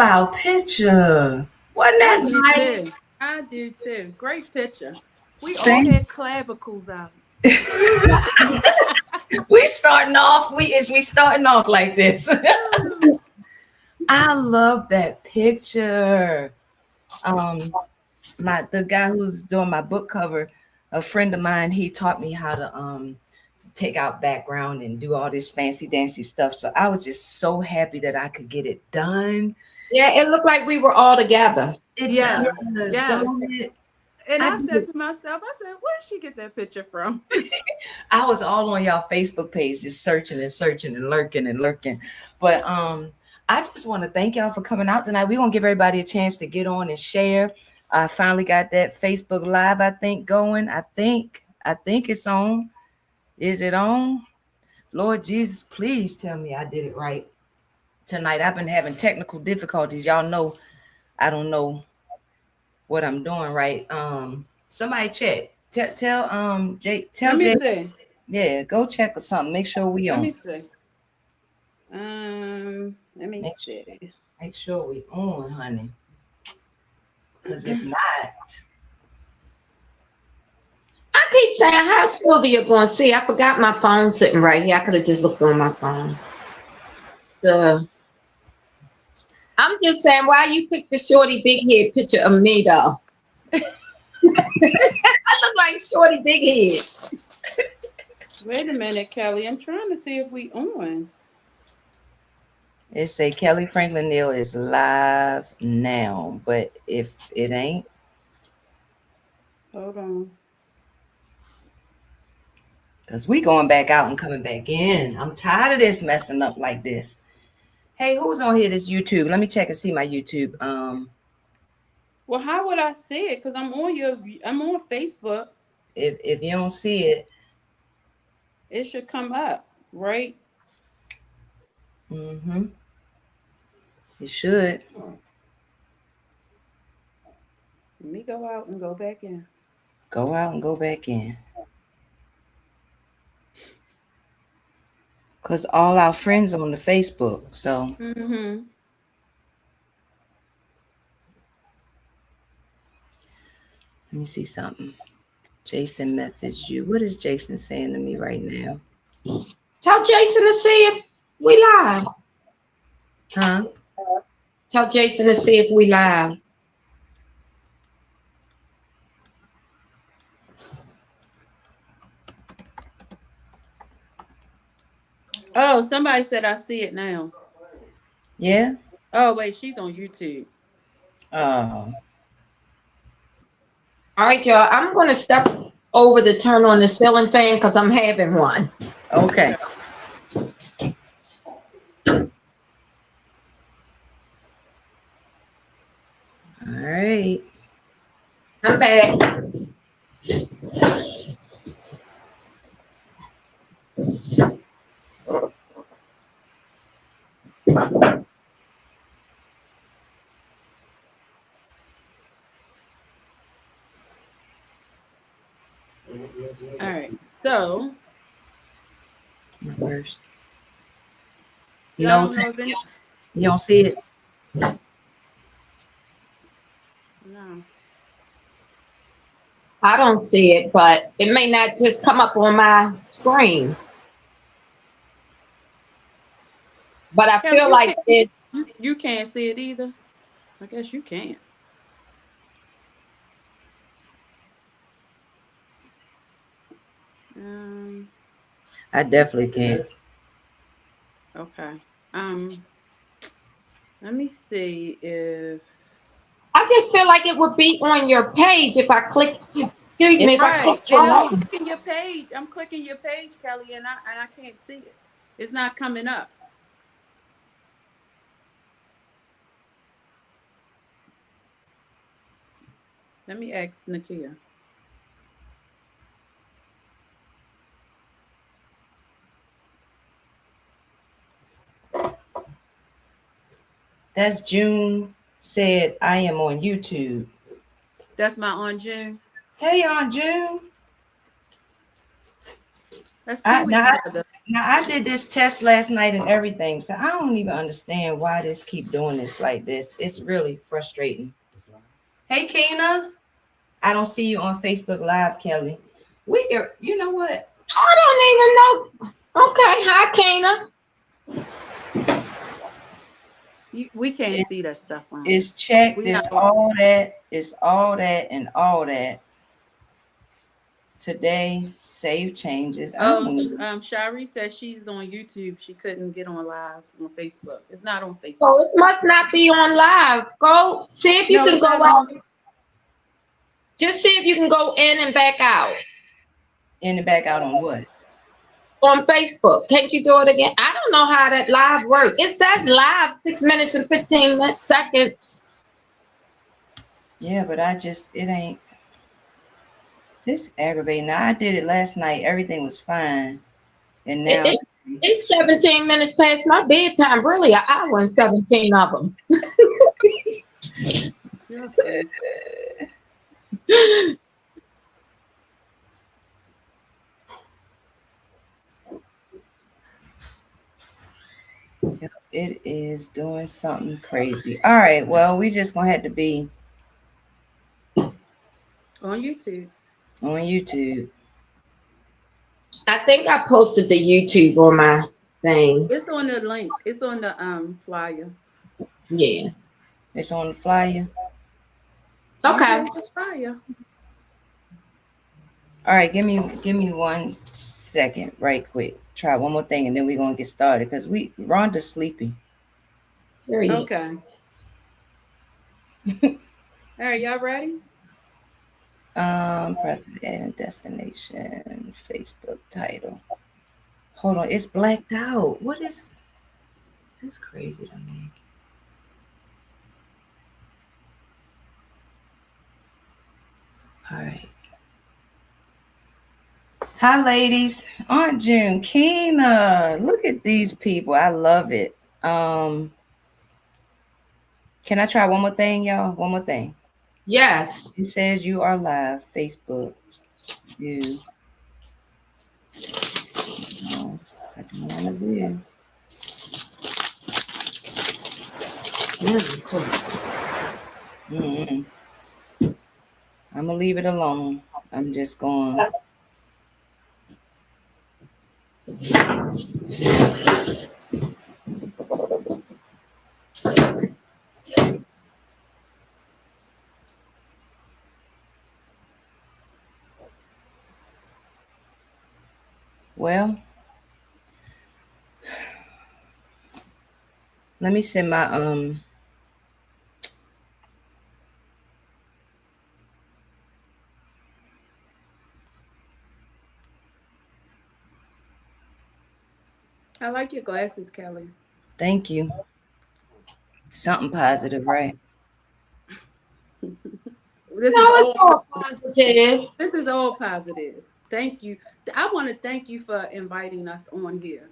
our picture. Wasn't that nice? I do too. Great picture. We all had clavicles out. We starting off like this. I love that picture. The guy who's doing my book cover, a friend of mine, he taught me how to take out background and do all this fancy dancy stuff. So I was just so happy that I could get it done. Yeah, it looked like we were all together. Yes. And I said to myself, where did she get that picture from? I was all on y'all Facebook page, just searching and lurking. But I just want to thank y'all for coming out tonight. We're gonna give everybody a chance to get on and share. I finally got that Facebook Live, I think, going. I think it's on. Is it on? Lord Jesus, please tell me I did it right tonight. I've been having technical difficulties. Y'all know I don't know what I'm doing right. Somebody check. Tell Jay. Tell Jay. See. Yeah, go check or something. Make sure we on. Let me see. Let me see. Make sure we on, honey. Because if not, I keep saying, how's Sylvia going to see? I forgot my phone sitting right here. I could have just looked on my phone. So I'm just saying, why you picked the shorty big head picture of me though? I look like Shorty Big Head. Wait a minute, Kelly. I'm trying to see if we on. It say Kelly Franklin Neal is live now, but if it ain't, hold on. Because we going back out and coming back in. I'm tired of this messing up like this. Hey, who's on here? This YouTube. Let me check and see my YouTube. Well, how would I see it? Because I'm on Facebook. If you don't see it, it should come up, right? Mm-hmm. It should. Let me go out and go back in. Go out and go back in. Because all our friends on the Facebook, so. Mm-hmm. Let me see something. Jason messaged you. What is Jason saying to me right now? Tell Jason to see if we live. Huh? Tell Jason to see if we live. Oh, somebody said I see it now. Yeah? Oh, wait, she's on YouTube. Oh. All right, y'all. I'm going to step over to turn on the ceiling fan because I'm having one. Okay. All right. I'm back. All right, so First. No, you don't see it? No. I don't see it, but it may not just come up on my screen. But I feel like it. You can't see it either. I guess you can't. I definitely can't. Okay. Let me see if. I just feel like it would be on your page if I click. Excuse me, if I click I'm clicking your page. I'm clicking your page, Kelly, and I can't see it. It's not coming up. Let me ask Nakia. That's June said I am on YouTube. That's my Aunt June. Hey, Aunt June. Let's I do now, each other. now I did this test last night and everything, so I don't even understand why this keep doing this like this. It's really frustrating. Hey, Kena, I don't see you on Facebook Live, Kelly. We can, you know what? I don't even know. Okay, hi, Kana. We can't see that stuff on. It's checked. We It's not. all that. It's all that and all that. Today, save changes. I Oh, don't even, Shari says she's on YouTube. She couldn't get on live on Facebook. It's not on Facebook. So it must not be on live. Go see if you No, can it's go not out. on. Just see if you can go in and back out in the back out on what? on Facebook. Can't you do it again? I don't know how that live works. It says live 6 minutes and 15 seconds. Yeah, but it ain't. This aggravating. Now I did it last night. Everything was fine, and now It's 17 minutes past my bedtime. Really, an hour and 17 of them. You're funny. it is doing something crazy. All right, well, we just gonna have to be On YouTube. on YouTube. I think I posted the YouTube on my thing. It's on the link. It's on the flyer. Yeah. It's on the flyer. Okay. The flyer. All right, give me 1 second, right quick. Try one more thing, and then we're gonna get started because Rhonda's sleepy. Okay. All right, y'all ready? President and destination, Facebook title. Hold on, it's blacked out. What is? That's crazy to me. All right. Hi, ladies. Aunt June, Kena. Look at these people. I love it. Can I try one more thing, y'all? One more thing. Yes. It says you are live. Facebook. You. No, I don't want to do. I'm gonna leave it alone. I'm just going. Well, let me send my I like your glasses, Kelly. Thank you. Something positive, right? This is all positive. Thank you. I want to thank you for inviting us on here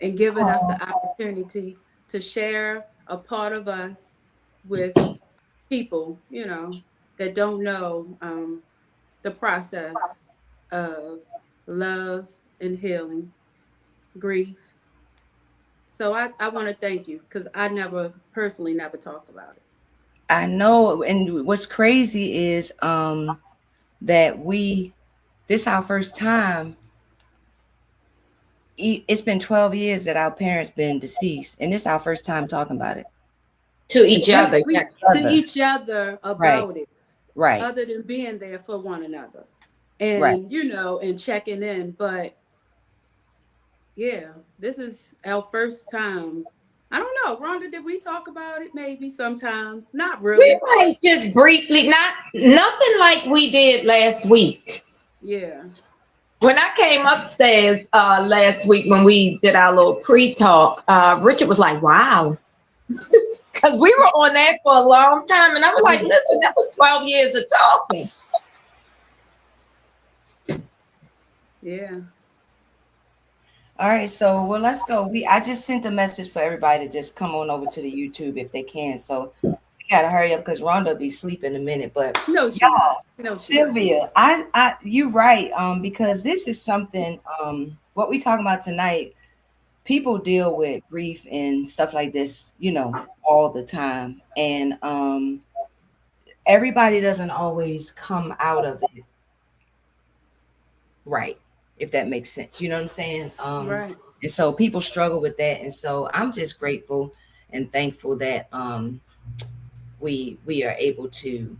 and giving us the opportunity to share a part of us with people, that don't know the process of love and healing, grief. So I want to thank you because I never personally never talked about it. I know, and what's crazy is that this our first time. It's been 12 years that our parents been deceased, and this our first time talking about it To each other. To each other about it. Right. Other than being there for one another. And and checking in. But yeah, this is our first time. I don't know, Rhonda, did we talk about it? Maybe sometimes. Not really. We might just briefly, nothing like we did last week. Yeah. When I came upstairs last week when we did our little pre-talk, Richard was like, wow. Because we were on that for a long time. And I was like, listen, that was 12 years of talking. Yeah. All right, so let's go. I just sent a message for everybody to just come on over to the YouTube if they can. So we gotta hurry up because Rhonda will be sleeping in a minute. But No, y'all, no, Sylvia, you right. Because this is something. What we talking about tonight. People deal with grief and stuff like this, all the time, and everybody doesn't always come out of it right, if that makes sense. You know what I'm saying? Right. And so people struggle with that, and so I'm just grateful and thankful that we are able to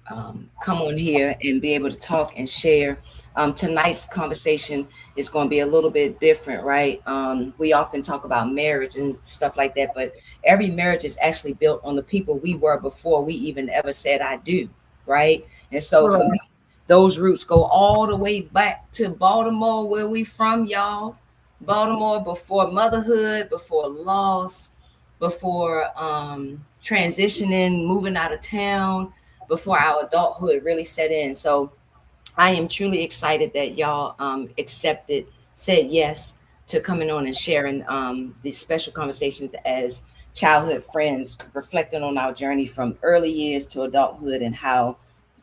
come on here and be able to talk and share. Tonight's conversation is going to be a little bit different, right? We often talk about marriage and stuff like that, but every marriage is actually built on the people we were before we even ever said I do, right? And so for me, those roots go all the way back to Baltimore, where we from, y'all. Baltimore before motherhood, before loss, before transitioning, moving out of town, before our adulthood really set in. So I am truly excited that y'all said yes to coming on and sharing these special conversations as childhood friends, reflecting on our journey from early years to adulthood and how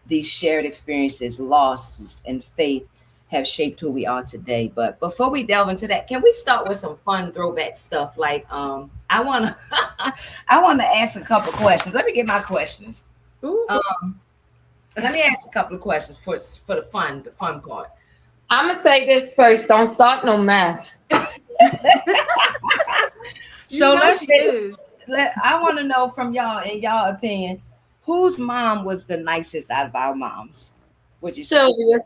these shared experiences, losses, and faith have shaped who we are today. But before we delve into that, can we start with some fun throwback stuff? Like I wanna I wanna ask a couple questions. Let me get my questions. Let me ask a couple of questions for the fun part. I'm gonna say this first. Don't start no mess. So let's say, I want to know from y'all, in y'all opinion, whose mom was the nicest out of our moms? Would you say? Sylvia.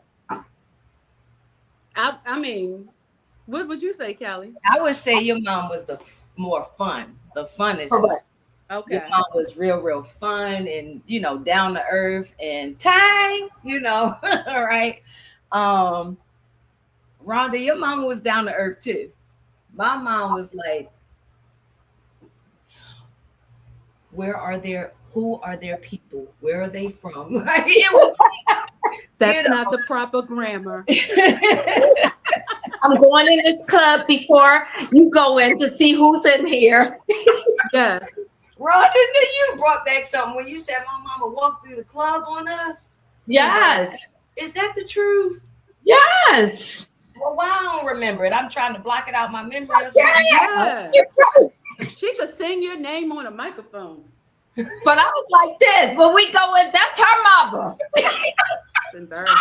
I mean, what would you say, Callie? I would say your mom was the more fun, the funnest. Correct. Okay. Your mom was real fun and down to earth and time, right? Rhonda, your mom was down to earth too. My mom was like, who are their people? Where are they from? That's not the proper grammar. I'm going in this club before you go in to see who's in here. Yes. Rhonda, you brought back something when you said my mama walked through the club on us. Yes. Is that the truth? Yes. Well, why I don't remember it? I'm trying to block it out my memory. Yes. Right. She could sing your name on a microphone. But I was like this. When we go in, that's her mother. It's embarrassing.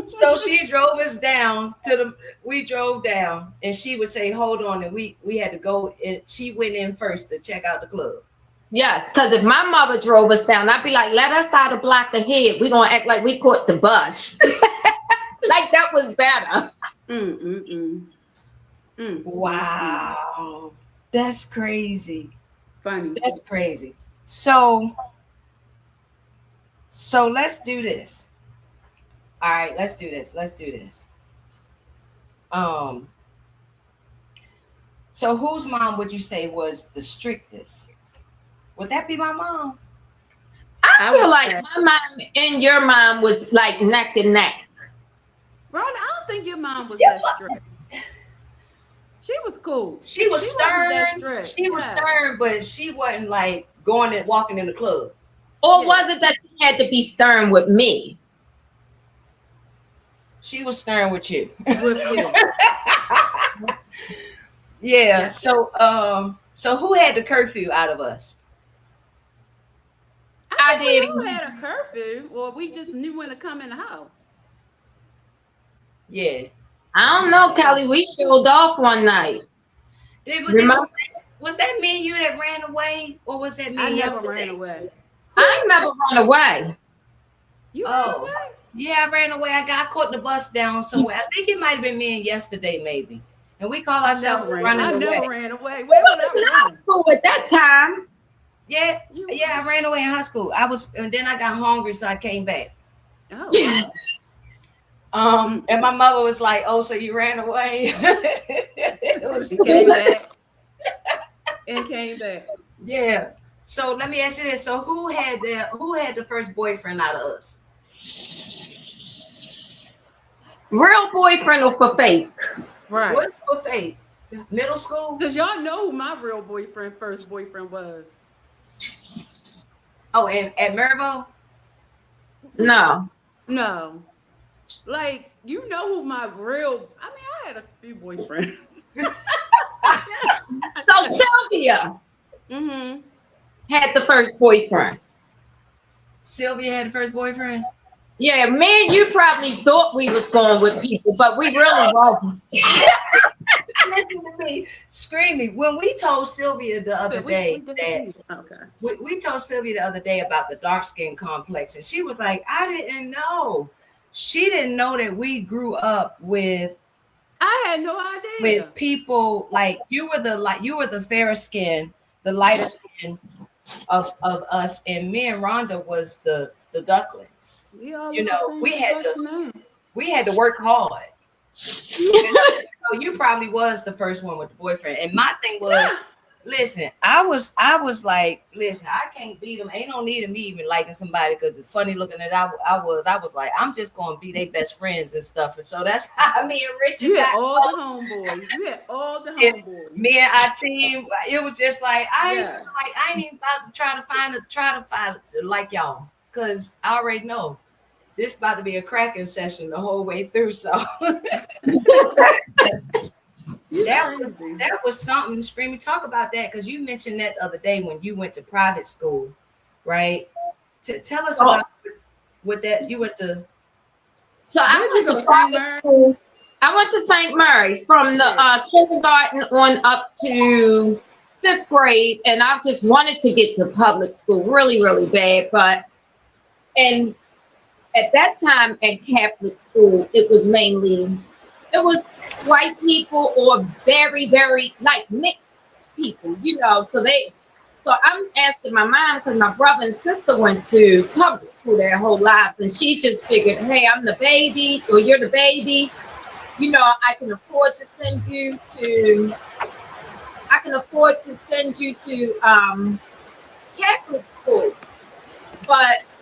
So she drove us down we drove down and she would say, hold on. And we had to go in. She went in first to check out the club. Yes, because if my mother drove us down, I'd be like, let us out a block ahead. We're going to act like we caught the bus. Like that was better. Wow. That's crazy. Funny. That's crazy. So let's do this. All right, let's do this. So whose mom would you say was the strictest? Would that be my mom? I feel like my mom and your mom was like neck and neck. Rhonda, I don't think your mom was that strict. She was cool. She was stern. She was stern, but she wasn't like going and walking in the club. Or was it that she had to be stern with me? She was stern with you. With you. Yeah. So who had the curfew out of us? I did. Who had a curfew, or we just knew when to come in the house? Yeah. I don't know, Kelly. We showed off one night. Was that me and you that ran away, or was that me? I never ran away. I never run away. You ran away? Yeah, I ran away. I got caught in the bus down somewhere. I think it might have been me and yesterday, maybe. And we call ourselves running away. I never ran away. Where was I in high school at that time? Yeah, I ran away in high school. And then I got hungry, so I came back. Oh. And my mother was like, "Oh, so you ran away?" And came back. Yeah. So let me ask you this: so who had the first boyfriend out of us? Real boyfriend or for fake? Right. What's for fake? Middle school? Because y'all know who my real first boyfriend was. Oh, and at Mervo? No. No. Like, you know who my real, I mean, I had a few boyfriends. So Sylvia Mm-hmm. had the first boyfriend. Sylvia had the first boyfriend? Yeah, me and you probably thought we was going with people, but we really wasn't. Listen to me, screaming. When we told Sylvia the other day We that disappeared. Okay. we told Sylvia the other day about the dark skin complex, and she was like, I didn't know. She didn't know that we grew up I had no idea. with people like you were the fairer skin, the lighter skin of us, and me and Rhonda was the ducklings. We all You look the know, same complexion now. we had to work hard. You know? So you probably was the first one with the boyfriend. And my thing was, listen, I was like, listen, I can't beat them. Ain't no need of me even liking somebody because the funny looking that I was like, I'm just gonna be their best friends and stuff. And so that's how me and Richard You had got all the close. homeboys. You had all the And homeboys. me and our team, it was just like Yes. I ain't even about to try to find like y'all. Cause I already know this about to be a cracking session the whole way through. So that was something. Screamy, talk about that because you mentioned that the other day when you went to private school, right? Tell us about what that you went to. So I went to private school. I went to St. Mary's from the kindergarten on up to 5th grade, and I just wanted to get to public school really, really bad. And at that time at Catholic school, it was white people or very, very like mixed people, so I'm asking my mom because my brother and sister went to public school their whole lives, and she just figured, hey, I'm the baby, or you're the baby. I can afford to send you to Catholic school. But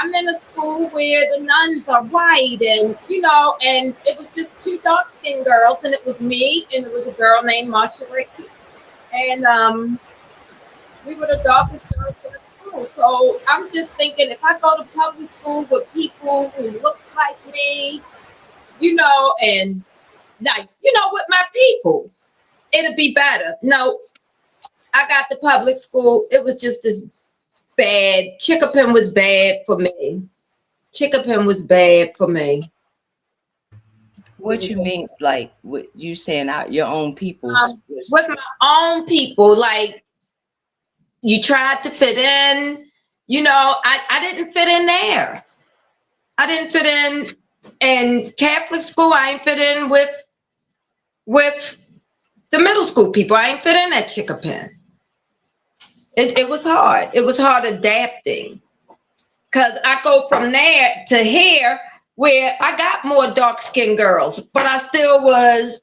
I'm in a school where the nuns are white, and it was just two dark skinned girls, and it was me and it was a girl named Marsha Ricky. And we were the darkest girls in the school. So I'm just thinking, if I go to public school with people who look like me, and like, with my people, it'll be better. No, I got to public school. It was just as bad. Chickapin was bad for me. Chickapin was bad for me. What you mean, like what you saying out your own people? With my own people, like you tried to fit in. I didn't fit in there. I didn't fit in Catholic school. I ain't fit in with the middle school people. I ain't fit in at Chickapin. It was hard. It was hard adapting. Because I go from there to here where I got more dark skinned girls, but I still was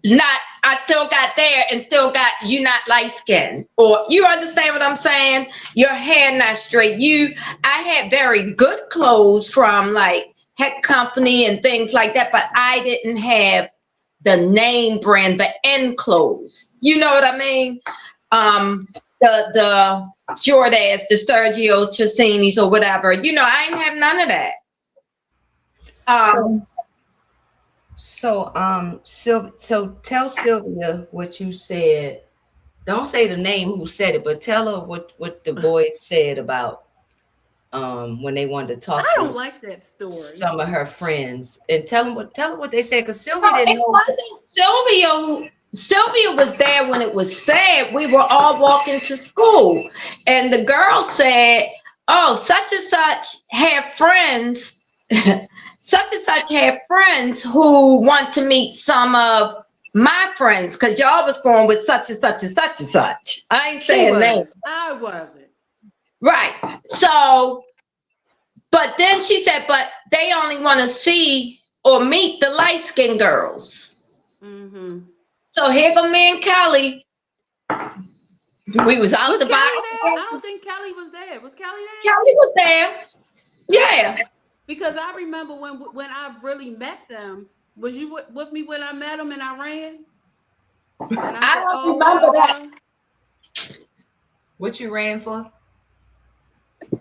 not, I still got there and still got you not light skinned. Or you understand what I'm saying? Your hair not straight. I had very good clothes from like Heck Company and things like that, but I didn't have the name brand, the end clothes. You know what I mean? The Jordans, the Sergio Chessinis or whatever. I ain't have none of that. So tell Sylvia what you said. Don't say the name who said it, but tell her what the boys said about when they wanted to talk I to don't like that story. Some of her friends, and tell her what they said, because Sylvia didn't know. It wasn't Sylvia was there when it was said. We were all walking to school, and the girl said, oh, such and such have friends such and such have friends who want to meet some of my friends, because y'all was going with such and such and such and such. I ain't saying names. I wasn't. Right. So, but then she said, but they only want to see or meet the light-skinned girls. Mm-hmm. So here go me and Kelly. We was out the bottom. I don't think Kelly was there. Was Kelly there? Kelly was there. Yeah. Because I remember when I really met them. Was you with me when I met them and I ran? And I don't remember that. What you ran for?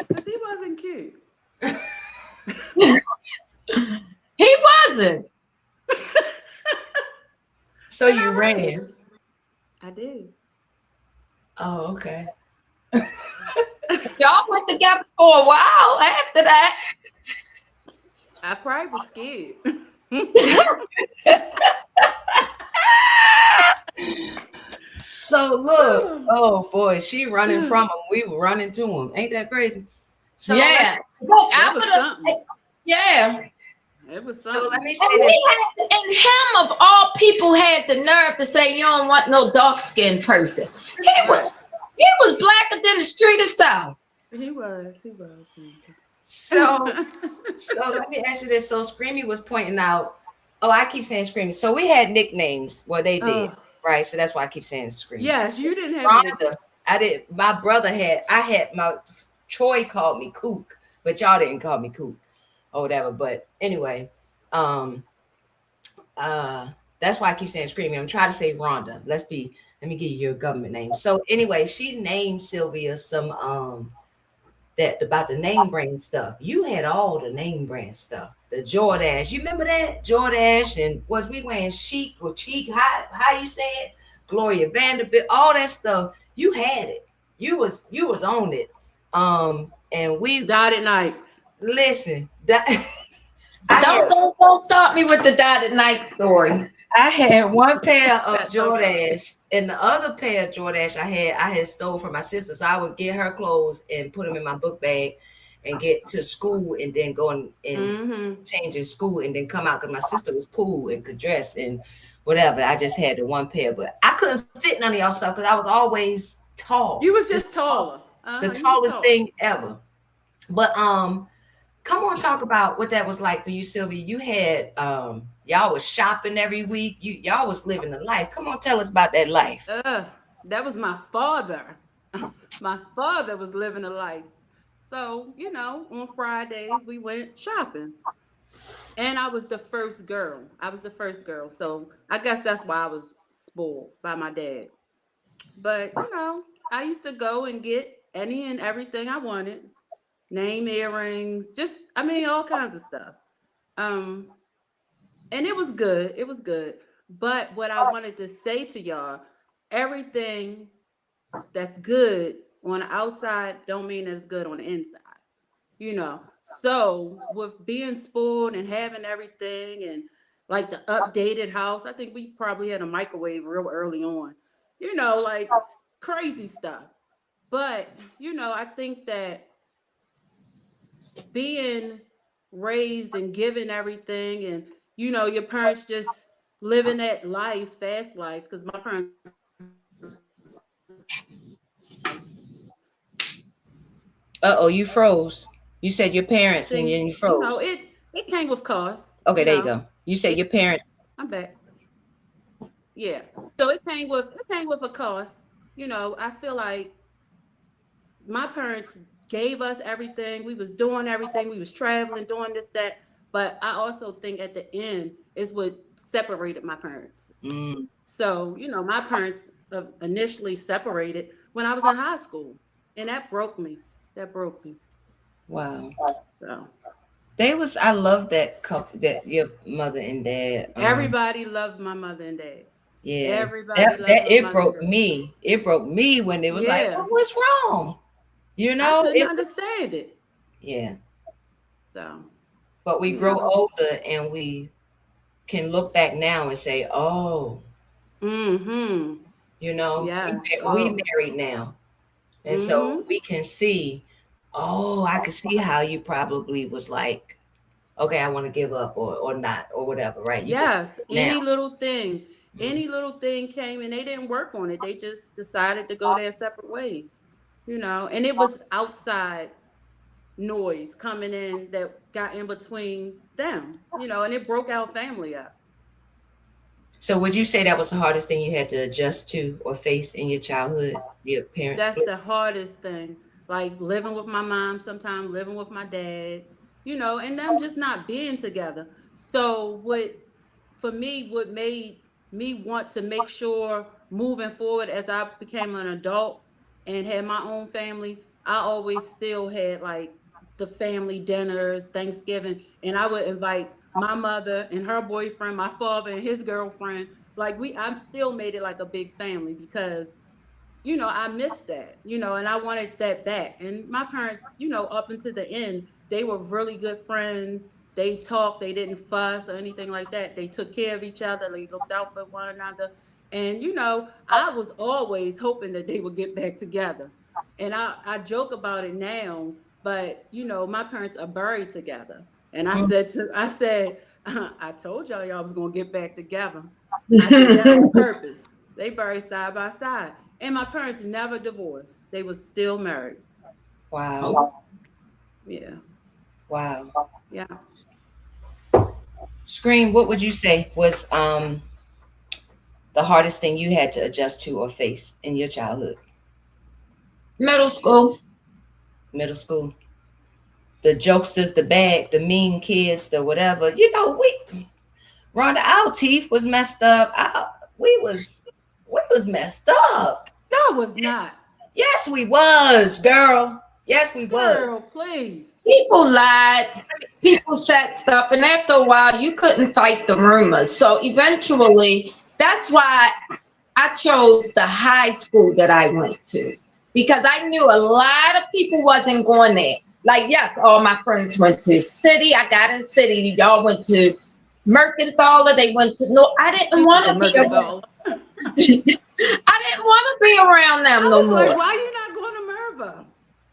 Because he wasn't cute. He wasn't. So you ran. I did. Oh, okay. Y'all went together for a while after that. I probably was scared. So look, oh boy, she running from him. We were running to him. Ain't that crazy? So Yeah. That was something. Yeah. It was so something. let me say And this. and him of all people had the nerve to say you don't want no dark skinned person. He was blacker than the street itself. He was. So let me ask you this. So Screamy was pointing out. Oh, I keep saying Screamy. So we had nicknames. Well, they did, right? So that's why I keep saying Screamy. Yes, you didn't have Rhonda. I did. My brother had. I had my Troy called me Kook, but y'all didn't call me Kook or whatever. But anyway, that's why I keep saying Screamy. I'm trying to say Rhonda. Let me give you your government name. So anyway, she named Sylvia some that about the name brand stuff. You had all the name brand stuff. The Jordache. You remember that? Jordache, and was we wearing chic or cheek? How you say it? Gloria Vanderbilt, all that stuff. You had it. You was on it. And we Dotted Nikes. listen. Don't start me with the dotted night story. I had one pair of Jordache, and the other pair of Jordache I had stole from my sister. So I would get her clothes and put them in my book bag and get to school and then go and change in school and then come out because my sister was cool and could dress and whatever. I just had the one pair, but I couldn't fit none of y'all stuff because I was always tall. You was just taller. The tallest thing ever. But come on, talk about what that was like for you, Sylvia. You had y'all was shopping every week. Y'all was living the life. Come on, tell us about that life. That was my father. My father was living a life. So, on Fridays we went shopping. And I was the first girl. So I guess that's why I was spoiled by my dad. But, I used to go and get any and everything I wanted. Name earrings, all kinds of stuff. And it was good. But what I wanted to say to y'all, everything that's good on the outside don't mean it's good on the inside. So with being spoiled and having everything and like the updated house, I think we probably had a microwave real early on, like crazy stuff. But, I think that being raised and given everything and, your parents just living that life, fast life, because my parents. You froze. You said your parents and then you froze. It came with cost. Okay, there you go. You said your parents. I'm back. Yeah. So it came with a cost. I feel like my parents gave us everything. We was doing everything. We was traveling, doing this, that. But I also think at the end is what separated my parents. So, my parents initially separated when I was in high school. And that broke me. Wow. So I love that couple, that your mother and dad. Everybody loved my mother and dad. Yeah. Everybody it broke me. It broke me when it was like, oh, what's wrong? I couldn't understand it. Yeah. So. But we grow older and we can look back now and say, oh. Mm-hmm. We married now. And so we can see, I can see how you probably was like, okay, I want to give up or not or whatever, right? Yes. Any little thing came and they didn't work on it. They just decided to go their separate ways, and it was outside noise coming in that got in between them, and it broke our family up. So would you say that was the hardest thing you had to adjust to or face in your childhood? Your parents? That's the hardest thing. Like living with my mom, sometimes living with my dad, and them just not being together. So what made me want to make sure moving forward as I became an adult and had my own family, I always still had like the family dinners, Thanksgiving, and I would invite my mother and her boyfriend, my father and his girlfriend. Like I'm still made it like a big family because I missed that, and I wanted that back. And my parents, up until the end, they were really good friends. They talked, they didn't fuss or anything like that. They took care of each other, they looked out for one another. And, I was always hoping that they would get back together. And I joke about it now, but, my parents are buried together. And I said, I told y'all was going to get back together. I did that on purpose. They buried side by side. And my parents never divorced. They were still married. Wow. Yeah. Wow. Yeah. Scream, what would you say was the hardest thing you had to adjust to or face in your childhood? Middle school. Middle school. The jokesters, the mean kids, the whatever. Rhonda, our teeth was messed up. We was messed up. No, it was not. Yes, we was, girl. Yes, we was. Girl, please. People lied. People said stuff, and after a while, you couldn't fight the rumors. So eventually, that's why I chose the high school that I went to, because I knew a lot of people wasn't going there. Like, yes, all my friends went to City. I got in City. Y'all went to Mercantile. They went to I didn't want to be around. I didn't want to be around them no more. Like, why are you not going to Merva?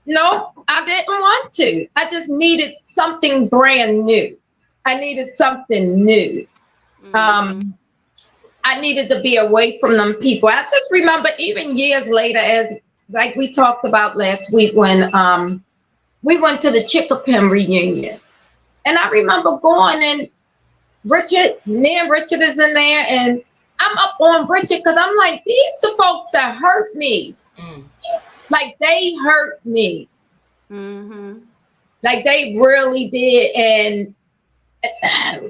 No, I didn't want to. I just needed something brand new. I needed something new. Mm-hmm. I needed to be away from them people. I just remember even years later, as like we talked about last week, when we went to the Chickapin reunion. And I remember going, and me and Richard is in there, and I'm up on Richard because I'm like, these the folks that hurt me. Like, they hurt me. Mm-hmm. Like, they really did. And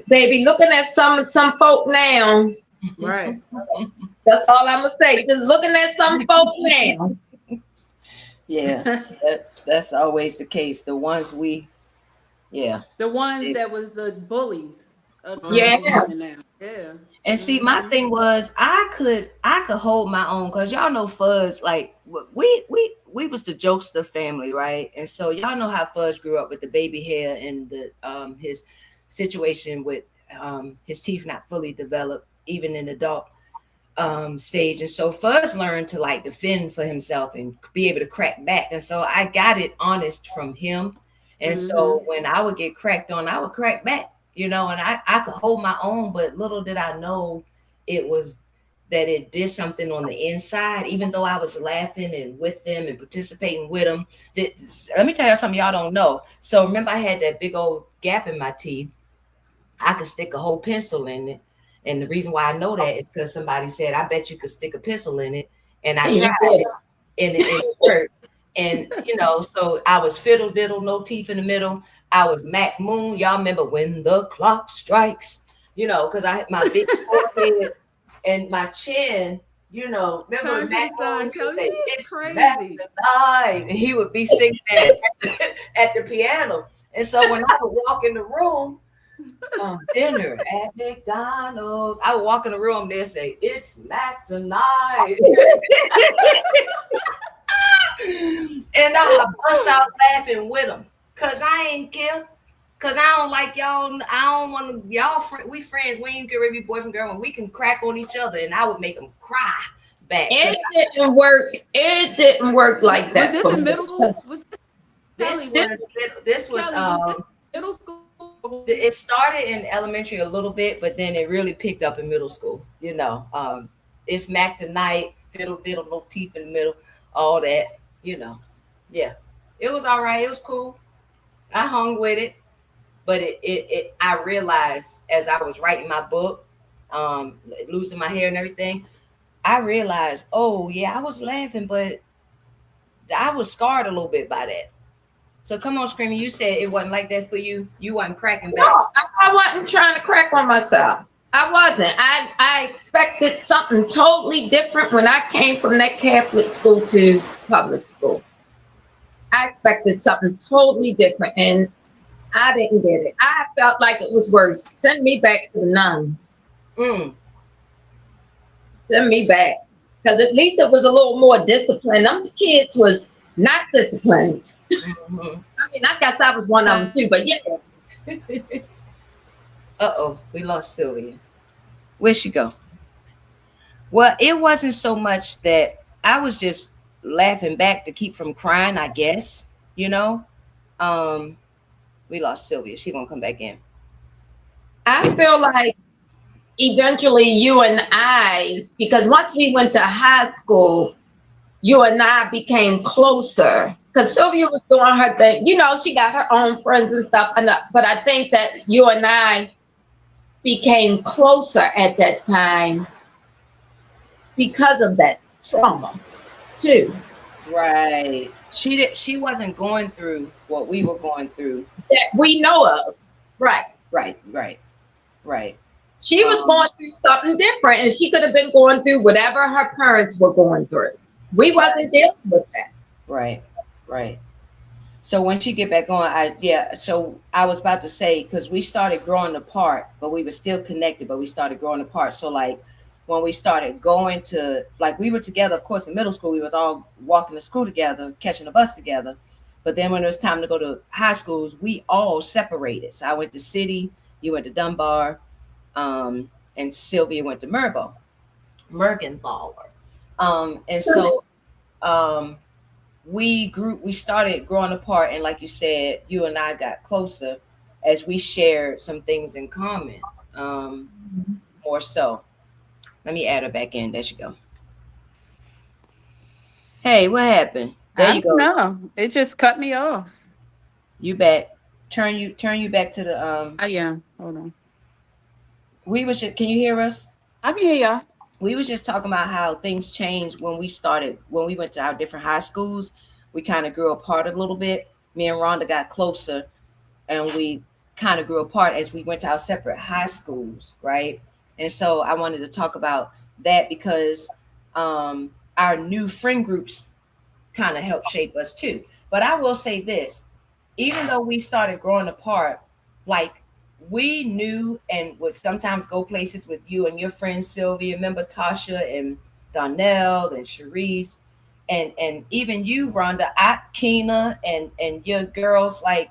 they be looking at some folk now. Right. That's all I'm going to say. Just looking at some folk now. Yeah, that's always the case. The ones the ones that was the bullies. Yeah. Yeah. And see, my thing was I could hold my own, because y'all know Fuzz, like we was the jokester family, right? And so y'all know how Fuzz grew up with the baby hair and the his situation with his teeth not fully developed even in adult stage. And so Fuzz learned to like defend for himself and be able to crack back. And so I got it honest from him. And so when I would get cracked on, I would crack back. And I could hold my own, but little did I know it was that it did something on the inside, even though I was laughing and with them and participating with them. Let me tell you something y'all don't know. So remember, I had that big old gap in my teeth. I could stick a whole pencil in it. And the reason why I know that is because somebody said, I bet you could stick a pencil in it. And I tried it, and it worked. And, so I was fiddle diddle, no teeth in the middle. I was Mac Moon. Y'all remember When the Clock Strikes, because I had my big forehead and my chin, remember Mac Moon? It's Mac tonight. And he would be singing at the piano. And so when I would walk in the room, dinner at McDonald's, I would walk in the room, they'd say, it's Mac tonight. And I bust out laughing with them, cause I ain't care, cause I don't like y'all. I don't want to y'all. We friends. We ain't get ready to be boyfriend girl, and we can crack on each other, and I would make them cry back. It didn't work. It didn't work like that. Was this in middle school? This was middle school. It started in elementary a little bit, but then it really picked up in middle school. It's Mac tonight, fiddle diddle, no teeth in the middle, all that. Yeah, it was all right. It was cool. I hung with it, but I realized as I was writing my book, losing my hair and everything, I realized, oh yeah, I was laughing, but I was scarred a little bit by that. So come on, Screaming, you said it wasn't like that for you. You wasn't cracking back. No, I wasn't trying to crack on myself. I wasn't. I expected something totally different when I came from that Catholic school to public school. I expected something totally different, and I didn't get it. I felt like it was worse. Send me back to the nuns. Mm. Send me back. Because at least it was a little more disciplined. Them kids was not disciplined. Mm-hmm. I mean, I guess I was one of them too, but yeah. Uh-oh, we lost Sylvia. Where'd she go? Well, it wasn't so much that I was just laughing back to keep from crying, I guess, you know. Um, we lost Sylvia. She gonna come back in. I feel like eventually you and I, because once we went to high school, you and I became closer. Because Sylvia was doing her thing. You know, she got her own friends and stuff. But I think that you and I became closer at that time because of that trauma, too. Right. She wasn't going through what we were going through. That we know of. Right. Right, right, right. She was going through something different, and she could have been going through whatever her parents were going through. We wasn't dealing with that. Right, right. So when she get back on, so I was about to say, because we started growing apart, but we were still connected, but we started growing apart. So like when we started going to, like, we were together, of course, in middle school, we was all walking to school together, catching the bus together. But then when it was time to go to high schools, we all separated. So I went to City, you went to Dunbar, and Sylvia went to Mergenthaler. And so um, we started growing apart, and like you said, you and I got closer as we shared some things in common. More so. Let me add her back in. There she go. Hey, what happened? There I you don't go. know. It just cut me off. You back. Turn you back to the I am. Hold on. we was just, can you hear us? I can hear y'all. We was just talking about how things changed when we went to our different high schools. We kind of grew apart a little bit. Me and Rhonda got closer, and we kind of grew apart as we went to our separate high schools, right? And so I wanted to talk about that because our new friend groups kind of helped shape us too. But I will say this, even though we started growing apart, like, we knew and would sometimes go places with you and your friend Sylvia, remember Tasha and Donnell and Cherise, and even you, Rhonda, Keena, and your girls, like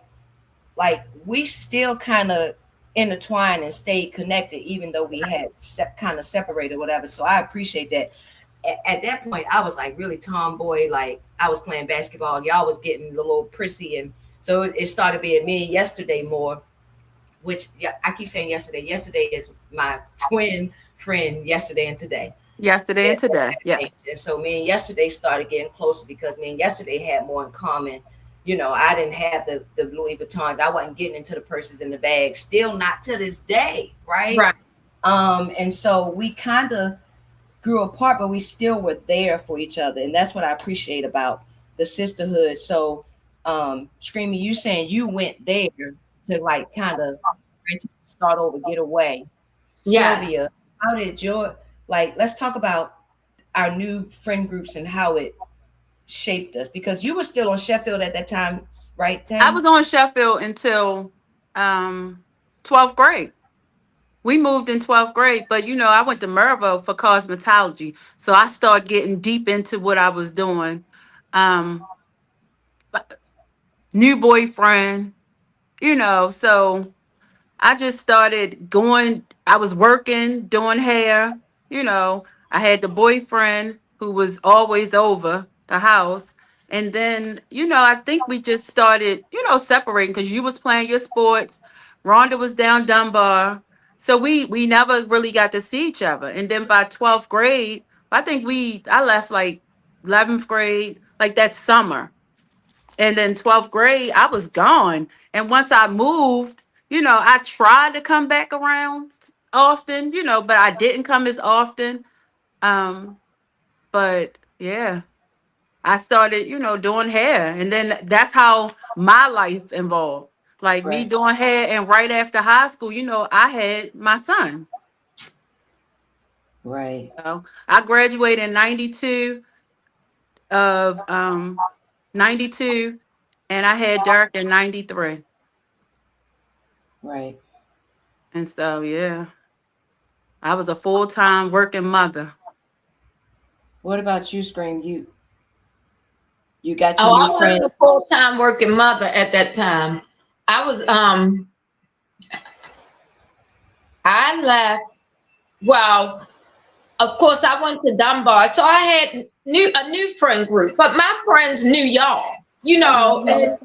we still kind of intertwined and stayed connected, even though we had kind of separated, whatever. So I appreciate that. At that point, I was like really tomboy. Like, I was playing basketball, y'all was getting a little prissy, and so it started being me and yesterday more. Which, yeah, I keep saying yesterday. Yesterday is my twin friend, yesterday and today. Yesterday and today. Yes. And so me and yesterday started getting closer because me and yesterday had more in common. You know, I didn't have the Louis Vuittons. I wasn't getting into the purses and the bags. Still not to this day, right? Right. And so we kind of grew apart, but we still were there for each other. And that's what I appreciate about the sisterhood. So Screamy, you saying you went there to like kind of start over, get away. Yes. Sylvia, how did your, like, let's talk about our new friend groups and how it shaped us, because you were still on Sheffield at that time, right, I Tam? was on Sheffield until 12th grade. We moved in 12th grade, but I went to Mervo for cosmetology. So I started getting deep into what I was doing. Um, New boyfriend, so I just started going. I was working, doing hair. I had the boyfriend who was always over the house. And then, I think we just started, separating because you was playing your sports. Rhonda was down Dunbar. So we never really got to see each other. And then by 12th grade, I left like 11th grade, like that summer. And then 12th grade, I was gone. And once I moved, I tried to come back around often, but I didn't come as often. Um, but yeah, I started, doing hair. And then that's how my life involved. Like me Right, doing hair. And right after high school, I had my son. right. I graduated in 92 of 92. And I had Derek in 93. Right. And so, yeah, I was a full-time working mother. What about you, Scream? You got your Oh, new I wasn't a friends. full-time working mother at that time. I was I left. Well, of course, I went to Dunbar, so I had a new friend group. But my friends knew y'all, you know. And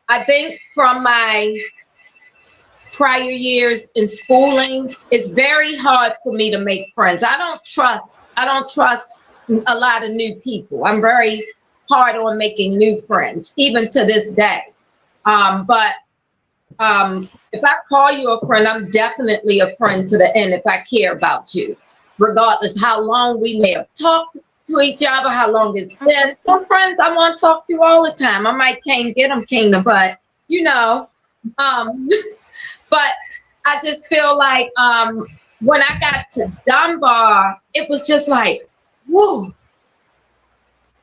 I think from my prior years in schooling, it's very hard for me to make friends. I don't trust a lot of new people. I'm very hard on making new friends, even to this day. But if I call you a friend, I'm definitely a friend to the end if I care about you, regardless how long we may have talked to each other, how long it's been. Some friends I want to talk to all the time. I might can't get them kingdom, but you know, but I just feel like when I got to Dunbar, it was just like, whoa.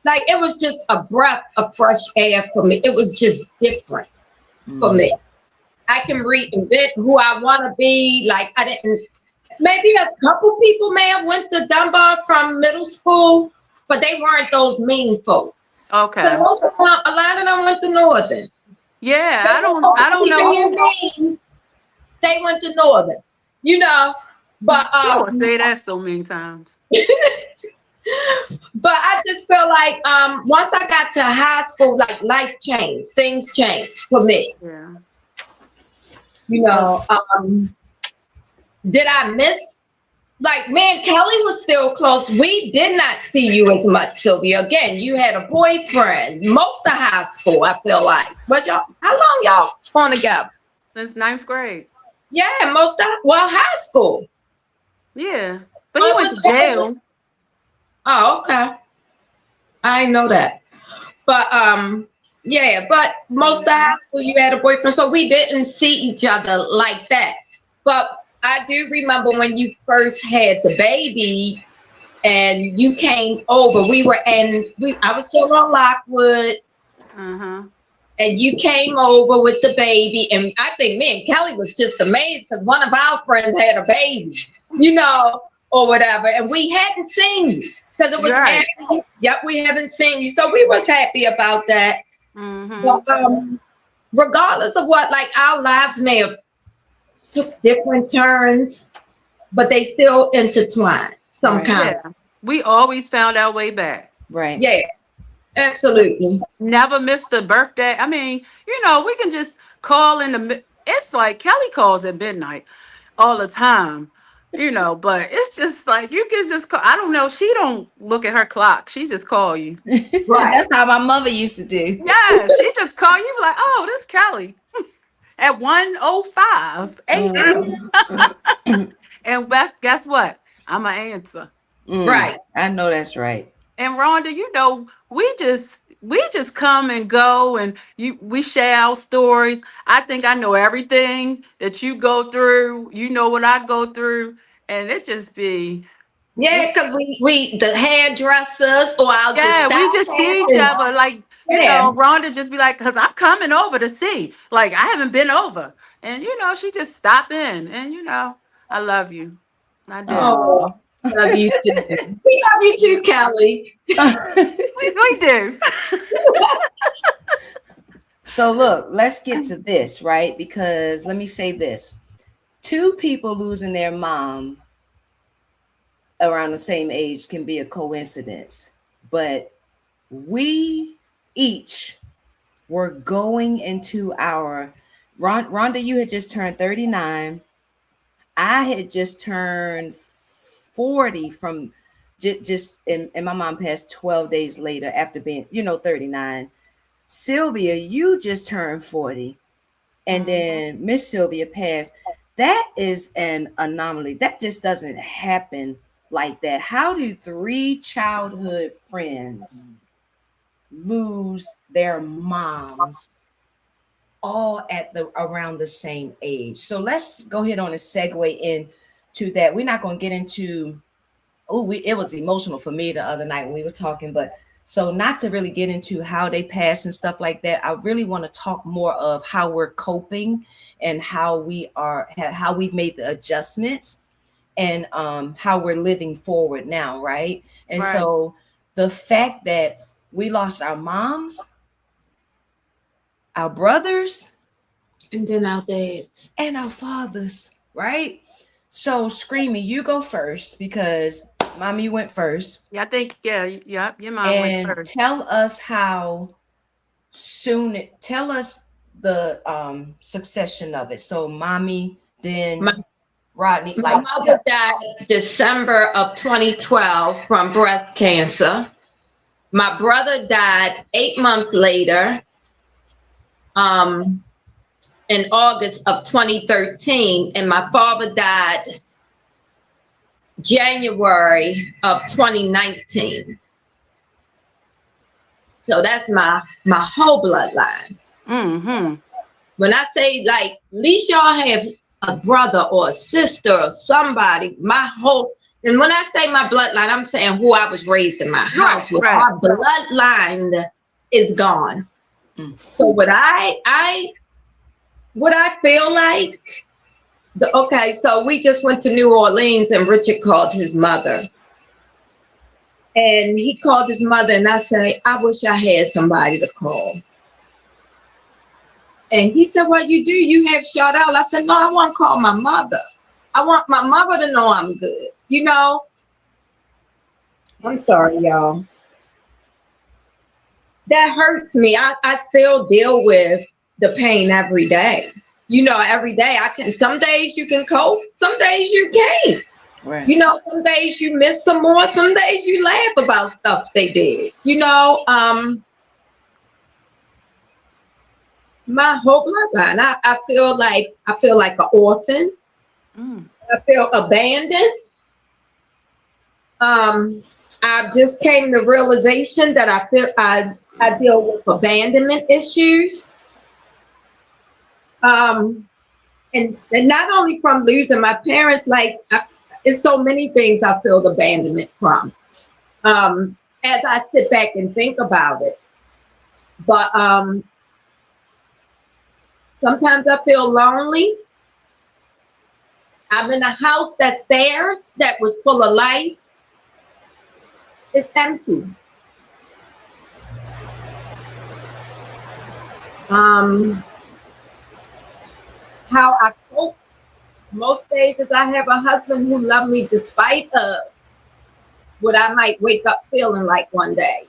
Like it was just a breath of fresh air for me. It was just different for me. I can reinvent who I want to be. Like I didn't. Maybe a couple people may have went to Dunbar from middle school, but they weren't those mean folks. Okay. So most of them, a lot of them went to Northern. Yeah, I don't know. Mean, they went to Northern, you know. But I would say that so many times. But I just feel like once I got to high school, like life changed, things changed for me. Yeah. You know, did I miss? Like, man, Kelly was still close. We did not see you as much, Sylvia. Again, you had a boyfriend most of high school, I feel like. But y'all, how long y'all on together? Since 9th grade. Yeah, high school. Yeah. But he went to jail. Oh, okay. I didn't know that. But yeah, but most of high school you had a boyfriend, so we didn't see each other like that. But I do remember when you first had the baby and you came over. I was still on Lockwood. And you came over with the baby, and I think me and Kelly was just amazed because one of our friends had a baby, you know, or whatever, and we hadn't seen you because it was right. We haven't seen you, so we was happy about that. But, regardless of what, like our lives may have took different turns, but they still intertwined some kind. Yeah. We always found our way back. Right. Yeah. Absolutely. Never missed a birthday. I mean, you know, we can just call it's like Kelly calls at midnight all the time, you know, but it's just like you can just call. I don't know. She don't look at her clock. She just call you. Right. That's how my mother used to do. Yeah, she just call you like, oh, this Kelly at 1:05 a.m. And guess what? I'm an answer. Right. I know that's right. And Rhonda, you know, we just come and go, and we share our stories. I think I know everything that you go through. You know what I go through, and it just be because we the hairdressers or I'll we just see each other like you know. Rhonda just be like, because I'm coming over to see. Like I haven't been over, and you know she just stop in, and you know I love you. I do. Oh. Love you too. We love you too, Kelly. we do. So look, let's get to this, right? Because let me say this. 2 people losing their mom around the same age can be a coincidence. But we each were going into our Rhonda, you had just turned 39. I had just turned 40 from just and my mom passed 12 days later after being 39. Sylvia, you just turned 40, and then Miss Sylvia passed. That is an anomaly. That just doesn't happen like that. How do 3 childhood friends lose their moms all at around the same age? So let's go ahead on and segue into that. We're not going to get into it was emotional for me the other night when we were talking, but So not to really get into how they passed and stuff like that. I really want to talk more of how we're coping and how we've made the adjustments and how we're living forward now, right? And Right. so the fact that we lost our moms, our brothers, And then our dads. and our fathers, right? So, Screamy, you go first because mommy went first. Yeah, I think, yeah, your mom went And first. tell us tell us the succession of it. So, mommy, then My, Rodney, my like, mother died December of 2012 from breast cancer. My brother died 8 months later, in August of 2013, and my father died January of 2019. So that's my whole bloodline. Mm-hmm. When I say, like, at least y'all have a brother or a sister or somebody, and when I say my bloodline, I'm saying who I was raised in my house with. Right. Our bloodline is gone. Mm. So what I feel like, okay, so we just went to New Orleans and Richard called his mother. And he called his mother and I said, I wish I had somebody to call. And he said, well, you do, you have Chantal. I said, no, I want to call my mother. I want my mother to know I'm good. You know, I'm sorry, y'all. That hurts me. I still deal with the pain every day. You know, every day some days you can cope, some days you can't. right. You know, some days you miss some more, some days you laugh about stuff they did. You know, my whole bloodline, I feel like an orphan. Mm. I feel abandoned. I just came to realization that I deal with abandonment issues. And not only from losing my parents, like it's so many things I feel abandonment from. As I sit back and think about it, but sometimes I feel lonely. I'm in a house that's theirs, that was full of life. It's empty. How I cope most days is I have a husband who loves me despite of what I might wake up feeling like one day.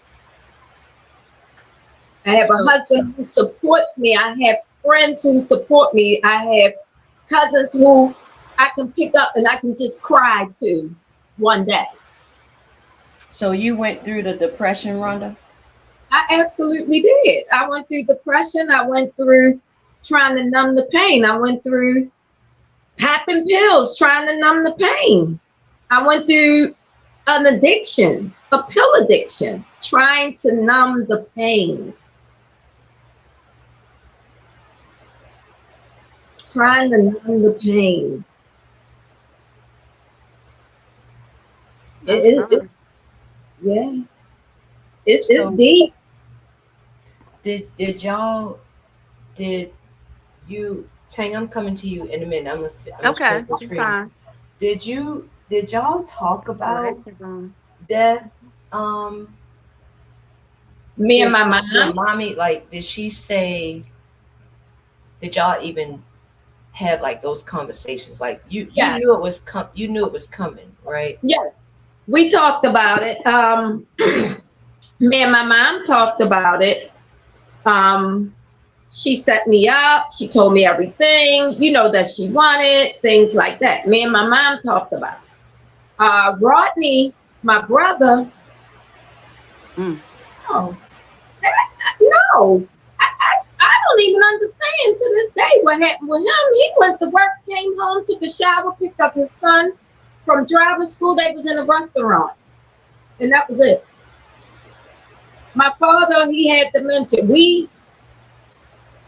I have a husband who supports me. I have friends who support me. I have cousins who I can pick up and I can just cry to one day. So you went through the depression, Rhonda? I absolutely did. I went through depression. I went through trying to numb the pain. I went through popping pills, trying to numb the pain. I went through an addiction, a pill addiction, trying to numb the pain. Trying to numb the pain. Yeah. It's deep. Did you, Tang, I'm coming to you in a minute. I'm Okay, fine. Did y'all talk about death? Me and my mom. Your mommy, like, did y'all even have like those conversations? Like you knew it was coming, right? Yes, we talked about it. Me and my mom talked about it. She set me up. She told me everything, that she wanted, things like that. Me and my mom talked about it. Rodney, my brother. No, I don't even understand to this day what happened with him. He went to work, came home, took a shower, picked up his son from driving school. They was in a restaurant, and that was it. My father, he had dementia.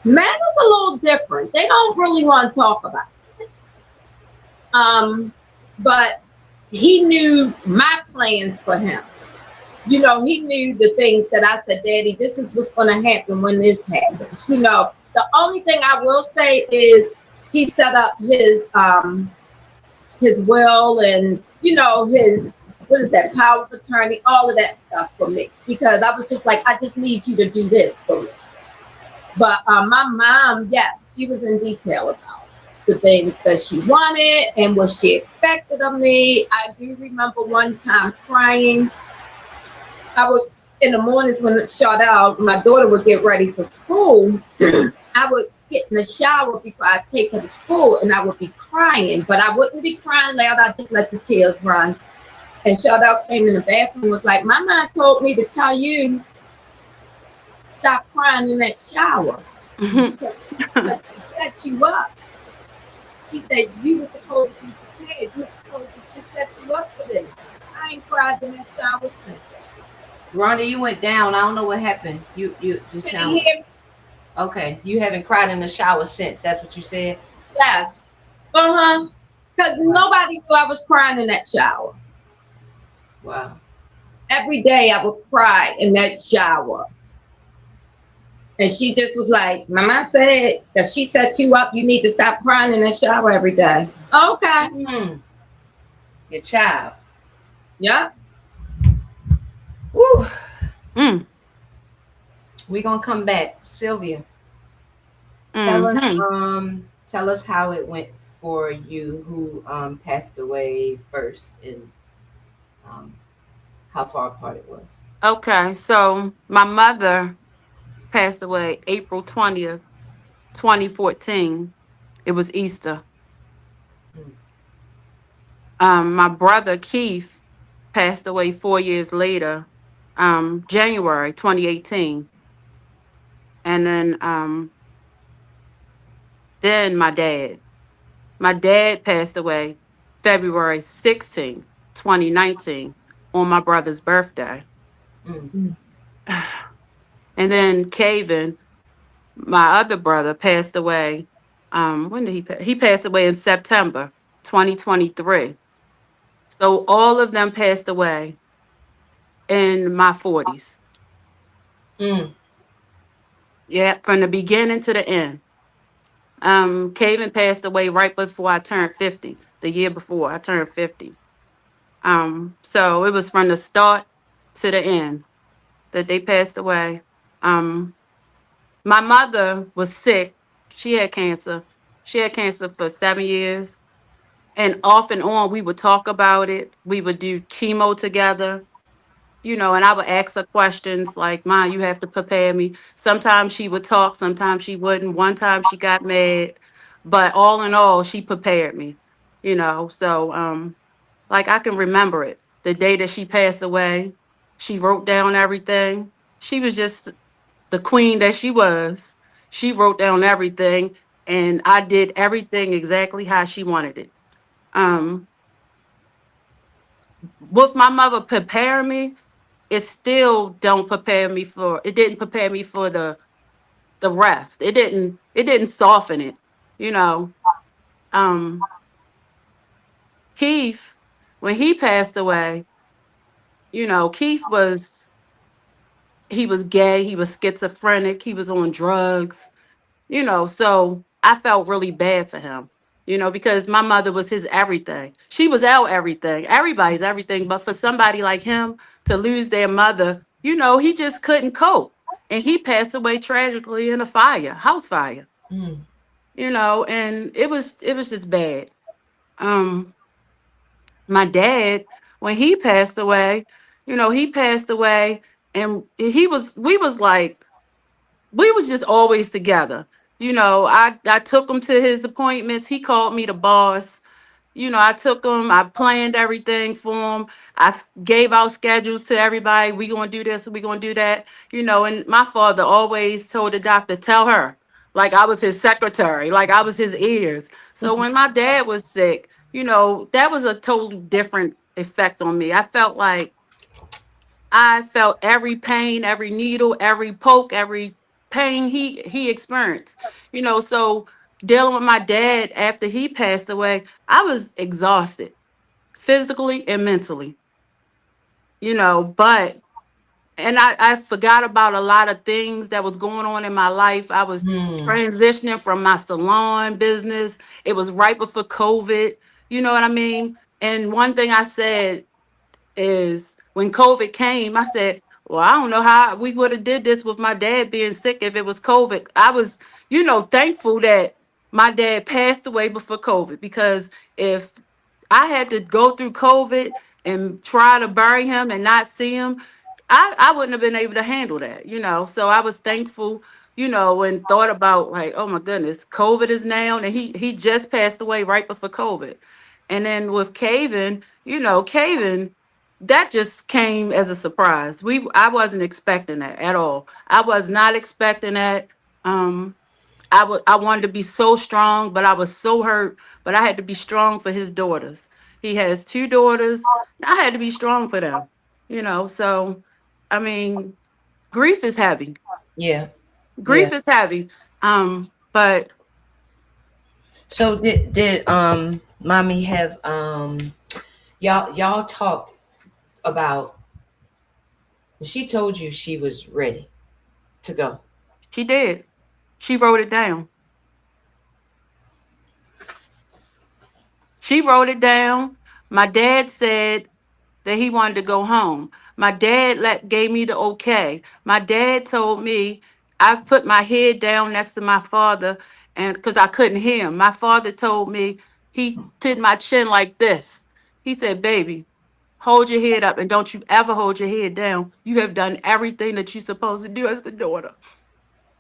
Men is a little different. They don't really want to talk about it. But he knew my plans for him. he knew the things that I said, Daddy, this is what's going to happen when this happens. The only thing I will say is he set up his will and his what is that, power of attorney, all of that stuff for me, because I was just like, I just need you to do this for me. But my mom, yes, she was in detail about the things that she wanted and what she expected of me. I do remember one time crying. I would, in the mornings when it shut out, my daughter would get ready for school. I would get in the shower before I take her to school, and I would be crying, but I wouldn't be crying loud. I just let the tears run. And Chantel came in the bathroom and was like, "My mom told me to tell you stop crying in that shower because she set you up. She said you were supposed to be prepared. You were supposed to. She set you up for this. I ain't cried in that shower since." Rhonda, you went down. I don't know what happened. You Can you sound hear me? okay. You haven't cried in the shower since. That's what you said. Yes. Uh-huh. Because Wow. nobody knew I was crying in that shower. Wow. Every day I would cry in that shower. And she just was like, Mama said that she set you up. You need to stop crying in that shower every day. Okay. Mm, your child. Yeah. Woo. Mm, We're gonna come back. Sylvia, hmm tell us how it went for you, who passed away first, and um how far apart it was. Okay, so my mother passed away April 20th, 2014. It was Easter. Mm. My brother Keith passed away 4 years later, January 2018. And then my dad. My dad passed away February 16th, 2019, on my brother's birthday. Mm. And then Caven, my other brother, passed away. When did he pass? He passed away in September 2023. So all of them passed away in my 40s. Mm. Yeah, from the beginning to the end. Caven passed away right before I turned 50, the year before I turned 50. So it was from the start to the end that they passed away. Um, my mother was sick. She had cancer. She had cancer for 7 years. And off and on, we would talk about it. We would do chemo together, and I would ask her questions like, Ma, you have to prepare me. Sometimes she would talk, sometimes she wouldn't. One time she got mad. But all in all, she prepared me. So like I can remember it. The day that she passed away, she wrote down everything. She was just the queen that she was. She wrote down everything, and I did everything exactly how she wanted it. Um, with my mother preparing me, it didn't prepare me for the rest. It didn't soften it, you know. Um, Keith, when he passed away, Keith was gay, he was schizophrenic, he was on drugs, so I felt really bad for him, because my mother was his everything. She was our everything, everybody's everything. But for somebody like him to lose their mother, he just couldn't cope. And he passed away tragically in a house fire, Mm. and it was just bad. Um, my dad, when he passed away, and we was just always together. I took him to his appointments. He called me the boss. I took him, I planned everything for him. Gave out schedules to everybody. We gonna do this, we gonna do that. And my father always told the doctor, tell her, like I was his secretary, like I was his ears. So when my dad was sick, that was a totally different effect on me. I felt every pain, every needle, every poke, every pain he experienced. So dealing with my dad after he passed away, I was exhausted physically and mentally. But and I forgot about a lot of things that was going on in my life. I was Mm, transitioning from my salon business. It was right before COVID. You know what I mean? And one thing I said is when COVID came, I said, well, I don't know how we would have did this with my dad being sick if it was COVID. I was, thankful that my dad passed away before COVID, because if I had to go through COVID and try to bury him and not see him, I wouldn't have been able to handle that. So I was thankful, and thought about, like, oh my goodness, COVID is now, and he just passed away right before COVID. And then with Caven, that just came as a surprise. I wasn't expecting that at all. I was not expecting that. Um, I wanted to be so strong, but I was so hurt. But I had to be strong for his daughters. He has two daughters. I had to be strong for them. So I mean, grief is heavy. yeah, yeah. Grief is heavy. But So did mommy have y'all talked about, she told you she was ready to go. she did. She wrote it down. She wrote it down. My dad said that he wanted to go home. My dad gave me the okay. My dad told me, I put my head down next to my father, and because I couldn't hear him. My father told me, he did my chin like this. He said, baby, hold your head up and don't you ever hold your head down. You have done everything that you're supposed to do as the daughter.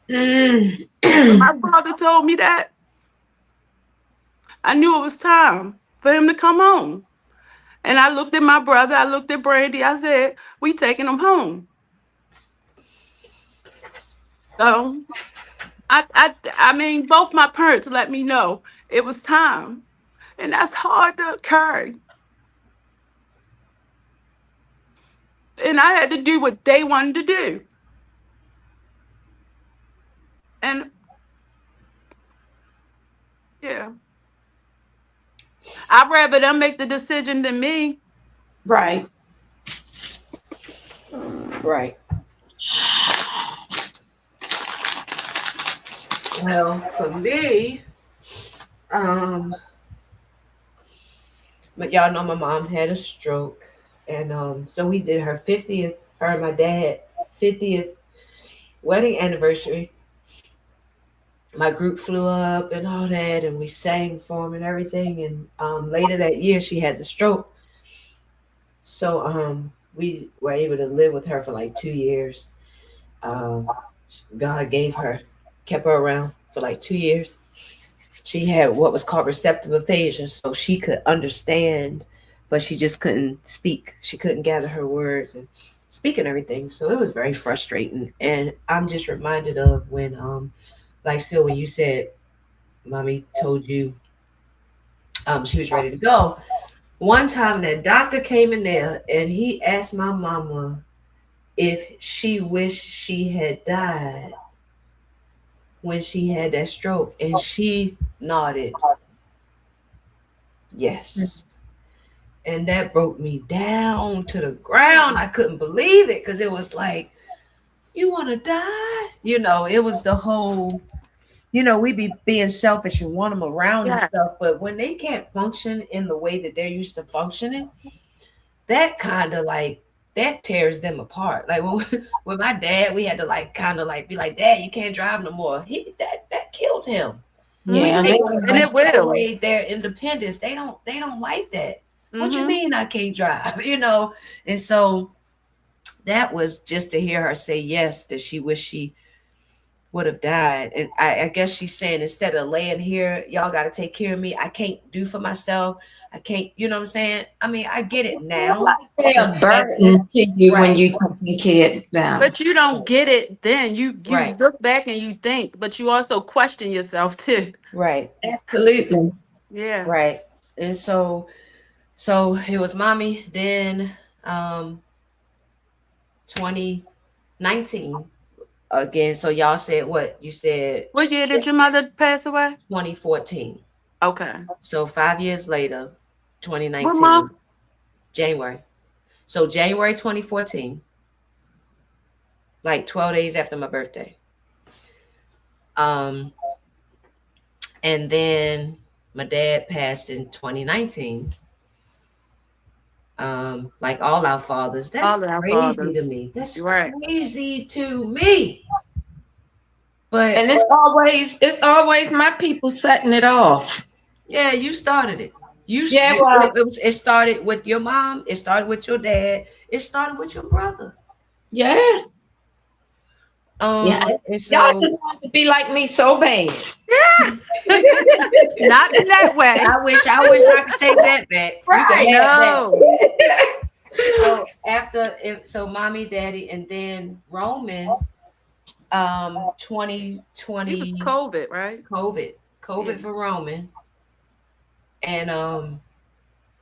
Mm. When my father told me that, I knew it was time for him to come home. And I looked at my brother, I looked at Brandy, I said, we taking him home. So I mean, both my parents let me know it was time. And that's hard to carry. And I had to do what they wanted to do. And yeah, I'd rather them make the decision than me. Right. Right. Well, for me, um, but y'all know my mom had a stroke, and so we did her 50th, her and my dad 50th wedding anniversary. My group flew up and all that, and we sang for him and everything. And later that year, she had the stroke. So we were able to live with her for like 2 years. Um, God gave her, kept her around for like 2 years. She had what was called receptive aphasia, so she could understand, but she just couldn't speak. She couldn't gather her words and speak and everything. So it was very frustrating. And I'm just reminded of when, like Sil, when you said, mommy told you she was ready to go. One time that doctor came in there and he asked my mama if she wished she had died when she had that stroke, and she nodded yes. And that broke me down to the ground. I couldn't believe it, because it was like, you want to die? It was the whole, we be being selfish and want them around and Yeah. stuff, but when they can't function in the way that they're used to functioning, that kind of like, that tears them apart. Like with my dad, we had to like kind of like be like, Dad, you can't drive no more. That killed him. We Yeah. take And it will. away their independence. They don't like that. What you Mm-hmm. mean I can't drive? And so that was just to hear her say yes, that she wished she would have died. And I guess she's saying, instead of laying here, y'all got to take care of me. I can't do for myself. I can't, you know what I'm saying? I mean, I get it now. They're a burden to you when Right. you take kids down. But you don't get it then. You Right. look back and you think, but you also question yourself too. Right. Absolutely. Yeah. Right. And so it was mommy, then 2019 again. So y'all said what? You said What year did your mother pass away? 2014. Okay. So 5 years later, What 2019, month? January. So January 2014, like 12 days after my birthday. Um, and then my dad passed in 2019. Like all our fathers. That's All of our crazy to fathers. me. That's You're right. crazy to me. But And it's always my people setting it off. yeah, you started it. Yeah, well, It started with your mom. It started with your dad. It started with your brother. yeah. Yeah. And Y'all so just want to be like me so bad. Not in that way. I wish I could take that back. You Right. can have that. No. So so mommy, daddy, and then Roman, It was 2020 COVID, right? COVID Yeah. for Roman, and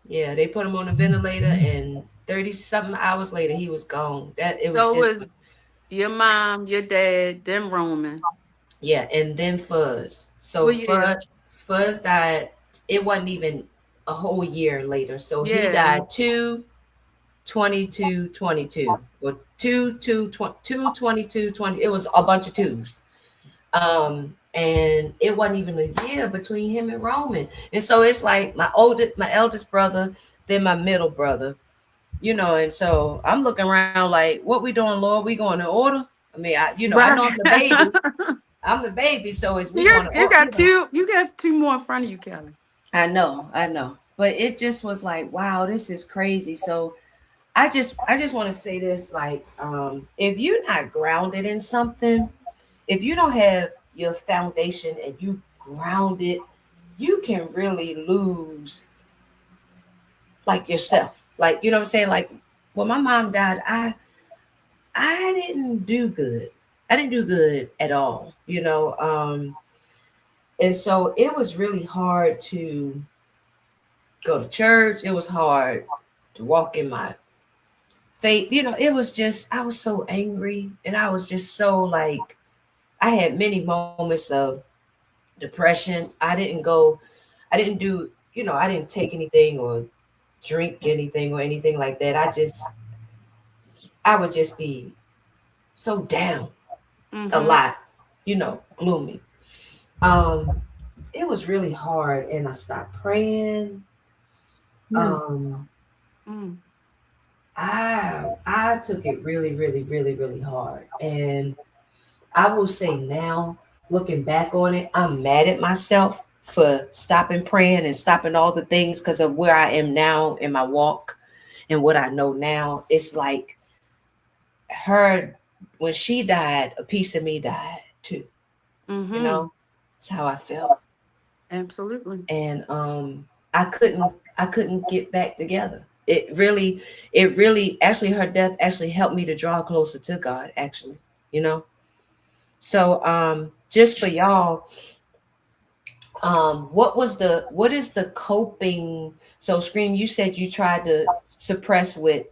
yeah, they put him on a ventilator, and 30 something hours later he was gone. That it was So just it was your mom, your dad, then Roman. yeah, and then Fuzz. So Well, yeah. Fuzz died. It wasn't even a whole year later. So he Yeah. died 2/22/22 or 2/2/22/20. It was a bunch of twos. And it wasn't even a year between him and Roman. And so it's like my eldest brother, then my middle brother, and so I'm looking around like, what we doing, Lord? We going in order? I mean, I know I'm Right. the baby. I'm the baby, so it's we going to You order, got two. You got two more in front of you, Kelly. I know. But it just was like, wow, this is crazy. So I just want to say this, like, if you're not grounded in something, if you don't have your foundation and you grounded, you can really lose like yourself. Like, you know what I'm saying? Like when my mom died, I didn't do good. I didn't do good at all. And so it was really hard to go to church. It was hard to walk in my faith. It was just, I was so angry, and I was just so like, I had many moments of depression. I didn't do, I didn't take anything or drink anything or anything like that. I would just be so down a Mm-hmm. lot, gloomy. Um, it was really hard, and I stopped praying. Um, Mm. I took it really, really, really, really hard, and I will say now, looking back on it, I'm mad at myself for stopping praying and stopping all the things because of where I am now in my walk and what I know now. It's like her, when she died, a piece of me died too. You Mm-hmm. know, that's how I felt. Absolutely. And I couldn't get back together. It really actually, her death actually helped me to draw closer to God, actually, you know. So just for y'all, what is the coping? So Scream, you said you tried to suppress with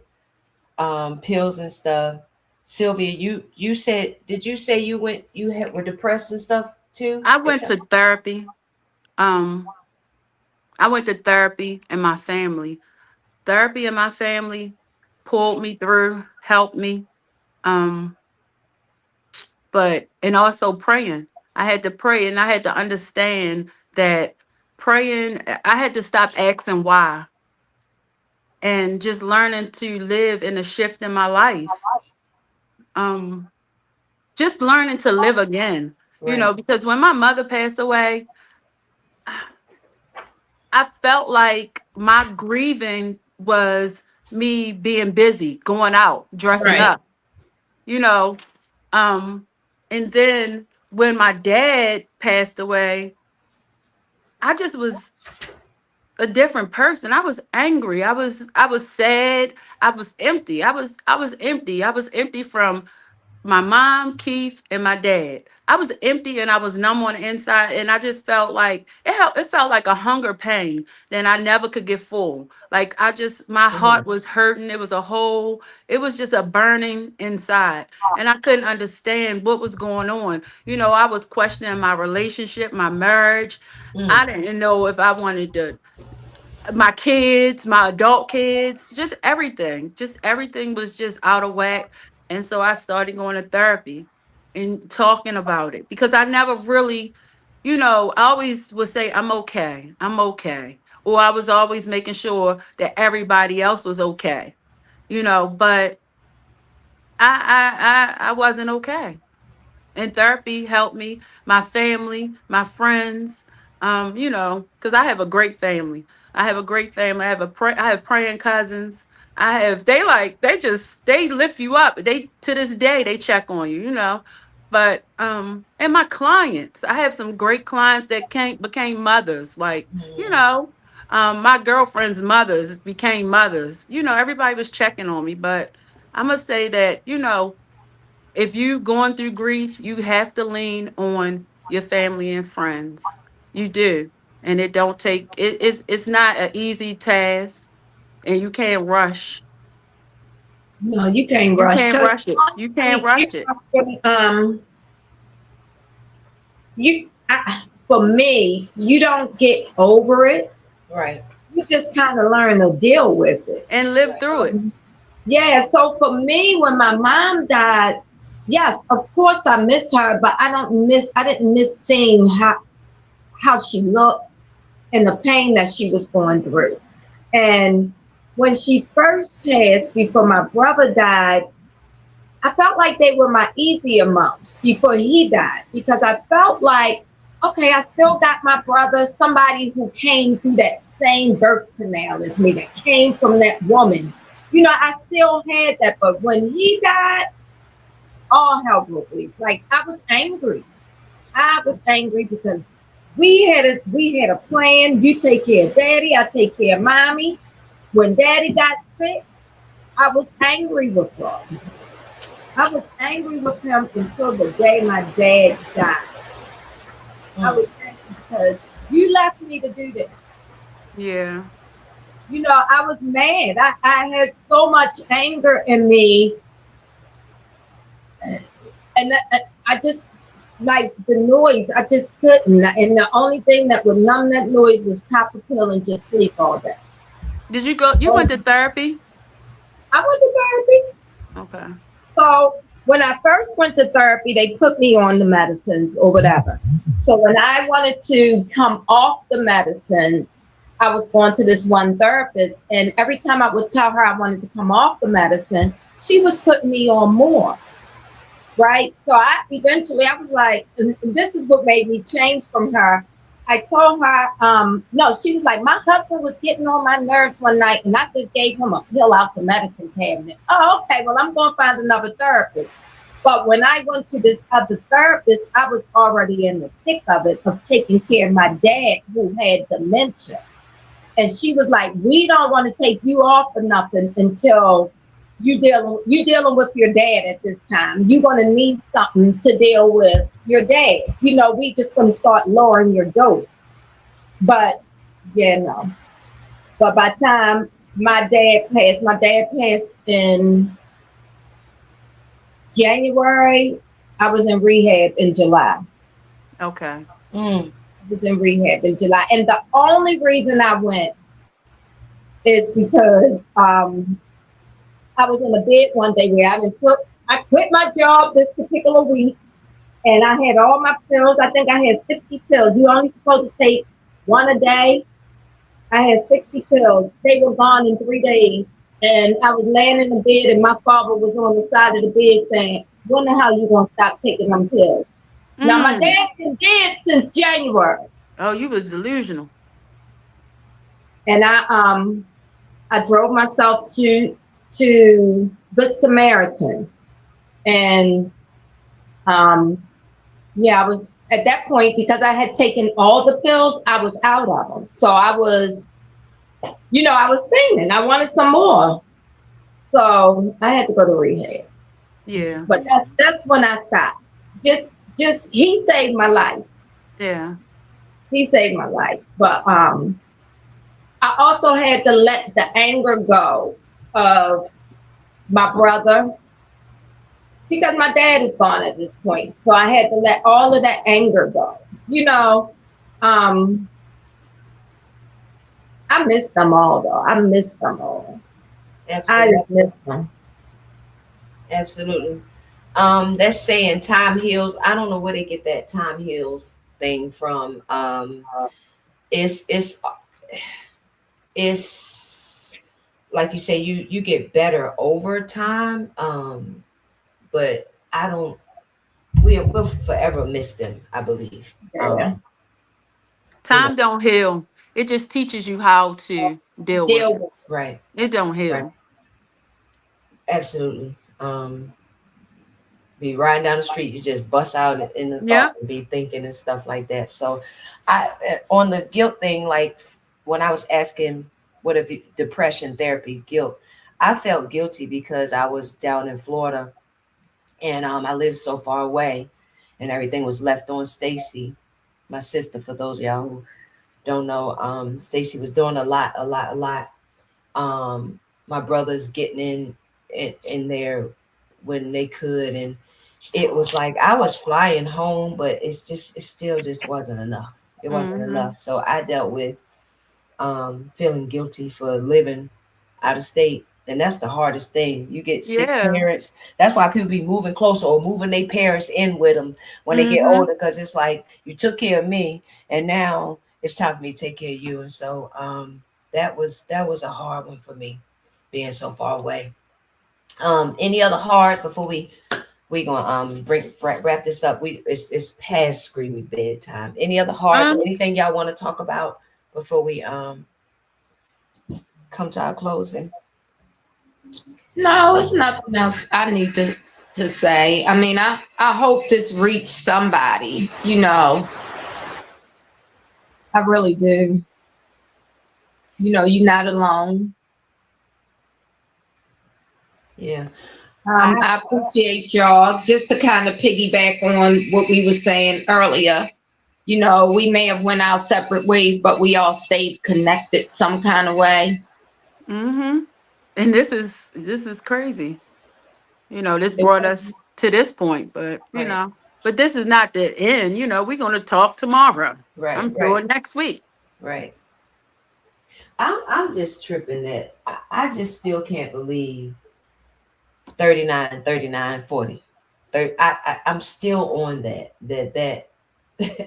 pills and stuff. Sylvia, you said, did you say were depressed and stuff too? I went to therapy. Um, I went to therapy and my family. Therapy and my family pulled me through, helped me. Um, but and also praying. I had to pray and I had to understand that praying, I had to stop asking why and just learning to live in a shift in my life. Um, just learning to live again, Right. because when my mother passed away, I felt like my grieving was me being busy, going out, dressing Right. up, you know. Um, and then when my dad passed away, I just was a different person. I was angry. I was sad. I was empty. I was empty. I was empty from my mom, Keith, and my dad. I was empty and I was numb on the inside, and I just felt like it felt like a hunger pain. Then I never could get full. Like my Mhm. heart was hurting. It was a hole. It was just a burning inside, and I couldn't understand what was going on. I was questioning my relationship, my marriage. Mm. I didn't know if I wanted to my kids, my adult kids, just everything. Just everything was just out of whack. And so I started going to therapy and talking about it because I never really, I always would say, I'm okay. I'm okay. Or I was always making sure that everybody else was okay, but I wasn't okay. And therapy helped me, my family, my friends, because I have a great family. I have a great family. I have praying cousins. They lift you up. They, to this day, they check on you, But and my clients, I have some great clients that became mothers. Like, my girlfriend's mothers became mothers. Everybody was checking on me. But I must say that, if you going through grief, you have to lean on your family and friends. You do. And it don't take it's not an easy task, and you can't rush. No, you can't You rush. can't 'Cause rush it. You can't rush it. for me, you don't get over it. Right. You just kind of learn to deal with it. And live through it. Yeah. So for me, when my mom died, yes, of course I missed her, but I didn't miss seeing how she looked and the pain that she was going through. And when she first passed, before my brother died, I felt like they were my easier months before he died, because I felt like, okay, I still got my brother, somebody who came through that same birth canal as me, that came from that woman. I still had that. But when he died, all hell broke loose. Like, I was angry. I was angry because we had a plan. You take care of daddy, I take care of mommy. When daddy got sick, I was angry with him. I was angry with him until the day my dad died. I was angry because you left me to do this. Yeah. I was mad. I had so much anger in me. And I just, like, the noise, I just couldn't. And the only thing that would numb that noise was pop a pill and just sleep all day. Did you went to therapy? I went to therapy. Okay. So when I first went to therapy, they put me on the medicines or whatever. So when I wanted to come off the medicines, I was going to this one therapist, and every time I would tell her I wanted to come off the medicine, she was putting me on more. Right? So I was like, and this is what made me change from her. I told her, no, she was like, my husband was getting on my nerves one night, and I just gave him a pill out the medicine cabinet. Oh, okay, well, I'm going to find another therapist. But when I went to this other therapist, I was already in the thick of it, of taking care of my dad who had dementia. And she was like, we don't want to take you off or nothing until you dealing with your dad at this time. You're going to need something to deal with your dad. We just going to start lowering your dose. But, no. But by the time my dad passed in January. I was in rehab in July. Okay. I was in rehab in July. And the only reason I went is because I was in a bed one day where I quit my job this particular week, and I had all my pills. I think I had 60 pills. You're only supposed to take one a day. I had 60 pills. They were gone in 3 days. And I was laying in the bed, and my father was on the side of the bed saying, when the hell you going to stop taking them pills? Now, my dad been dead since January. Oh, you was delusional. And I drove myself to Good Samaritan. And I was at that point, because I had taken all the pills, I was out of them. So I was thinking I wanted some more. So I had to go to rehab. Yeah. But that's when I stopped. Just he saved my life. Yeah. He saved my life. But I also had to let the anger go of my brother, because my dad is gone at this point. So I had to let all of that anger go. I miss them all, though. I miss them all. Absolutely. I miss them. Absolutely. That's saying time heals. I don't know where they get that time heals thing from. It's it's it's like you say, you get better over time. But I don't. We'll forever miss them, I believe. Yeah. You know, Time don't heal. It just teaches you how to deal with Deal it. with. right, It don't right, heal. absolutely. Be riding down the street, you just bust out in the thought Yeah. and be thinking and stuff like that. So, I on the guilt thing, like when I was asking what if depression therapy guilt, I felt guilty because I was down in Florida and I lived so far away, and everything was left on Stacy, my sister. For those of y'all who don't know, Stacy was doing a lot. My brothers getting in there when they could, and it was like I was flying home, but it still just wasn't enough. It wasn't Mm-hmm. enough. So I dealt with feeling guilty for living out of state. And that's the hardest thing. You get sick Yeah. parents. That's why people be moving closer or moving their parents in with them when they get Mm-hmm. older, because it's like you took care of me and now it's time for me to take care of you. And so that was a hard one for me, being so far away. Any other hards before we gonna wrap this up. It's past screaming bedtime. Any other hards or Um, anything y'all want to talk about before we come to our closing? No, it's nothing else I need to say. I mean, I hope this reached somebody. I really do. You're not alone. Yeah. I I appreciate y'all. Just to kind of piggyback on what we were saying earlier. We may have went our separate ways, but we all stayed connected some kind of way. mm-hmm. And this is crazy. This brought us to this point, but right, but this is not the end. We're gonna talk tomorrow. right, I'm right, sure next week. right. I'm just tripping that I just still can't believe 39, 39, 40. 30, I'm still on that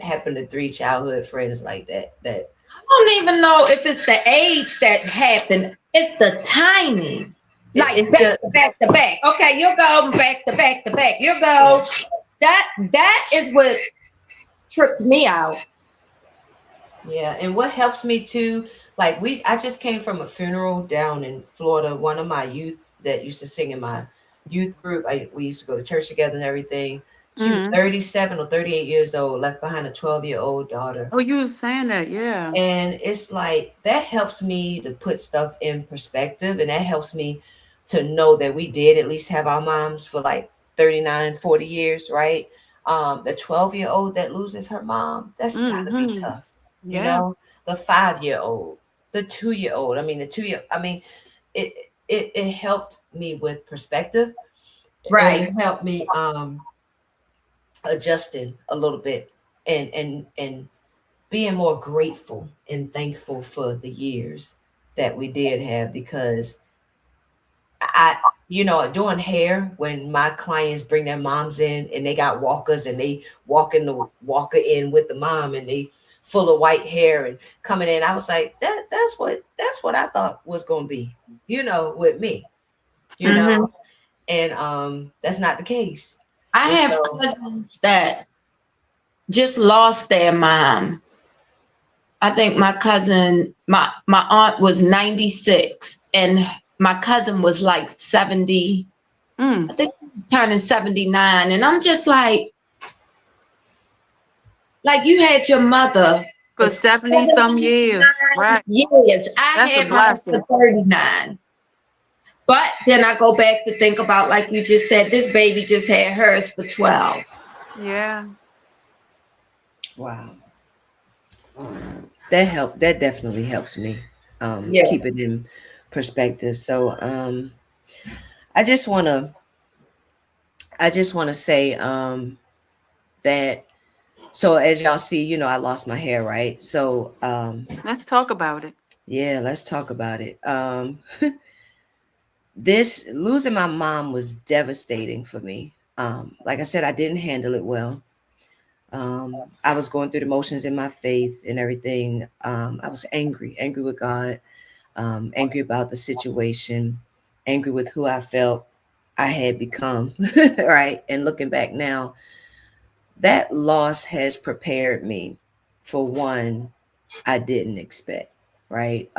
happened to three childhood friends like that. I don't even know if it's the age that happened. It's the timing. Like It's back just to back to back. Okay, you'll go back to back to back. You'll go. That is what tripped me out. yeah, and what helps me too, like I just came from a funeral down in Florida. One of my youth that used to sing in my youth group, we used to go to church together and everything. She was Mm. 37 or 38 years old, left behind a 12-year-old daughter. Oh, you were saying that, yeah. And it's like that helps me to put stuff in perspective, and that helps me to know that we did at least have our moms for like 39, 40 years, right? The 12-year-old that loses her mom, that's gotta be Mm-hmm. tough. You Yeah. know, the 5-year-old, the 2-year-old. I mean, it it helped me with perspective, and Right. it helped me adjusting a little bit, and being more grateful and thankful for the years that we did have, because I doing hair, when my clients bring their moms in and they got walkers and they walking the walker in with the mom and they full of white hair and coming in, I was like, that's what I thought was gonna be, with me, you know, Hmm. and that's not the case. I And have so cousins that just lost their mom. I think my aunt was 96, and my cousin was like 70. Mm. I think he was turning 79, and I'm just like you had your mother for For 70 some 79 years. Right. years. I That's a had mine for blessing. 39. But then I go back to think about, like you just said, this baby just had hers for 12. Yeah. wow, that definitely helps me Yeah. keep it in perspective. So I just want to say that, so as y'all see, I lost my hair, right? So Let's talk about it. yeah, let's talk about it. this losing my mom was devastating for me. Like I said, I didn't handle it well. I was going through the motions in my faith and everything. I was angry with God, angry about the situation, angry with who I felt I had become, right? And looking back now, that loss has prepared me for one I didn't expect, right?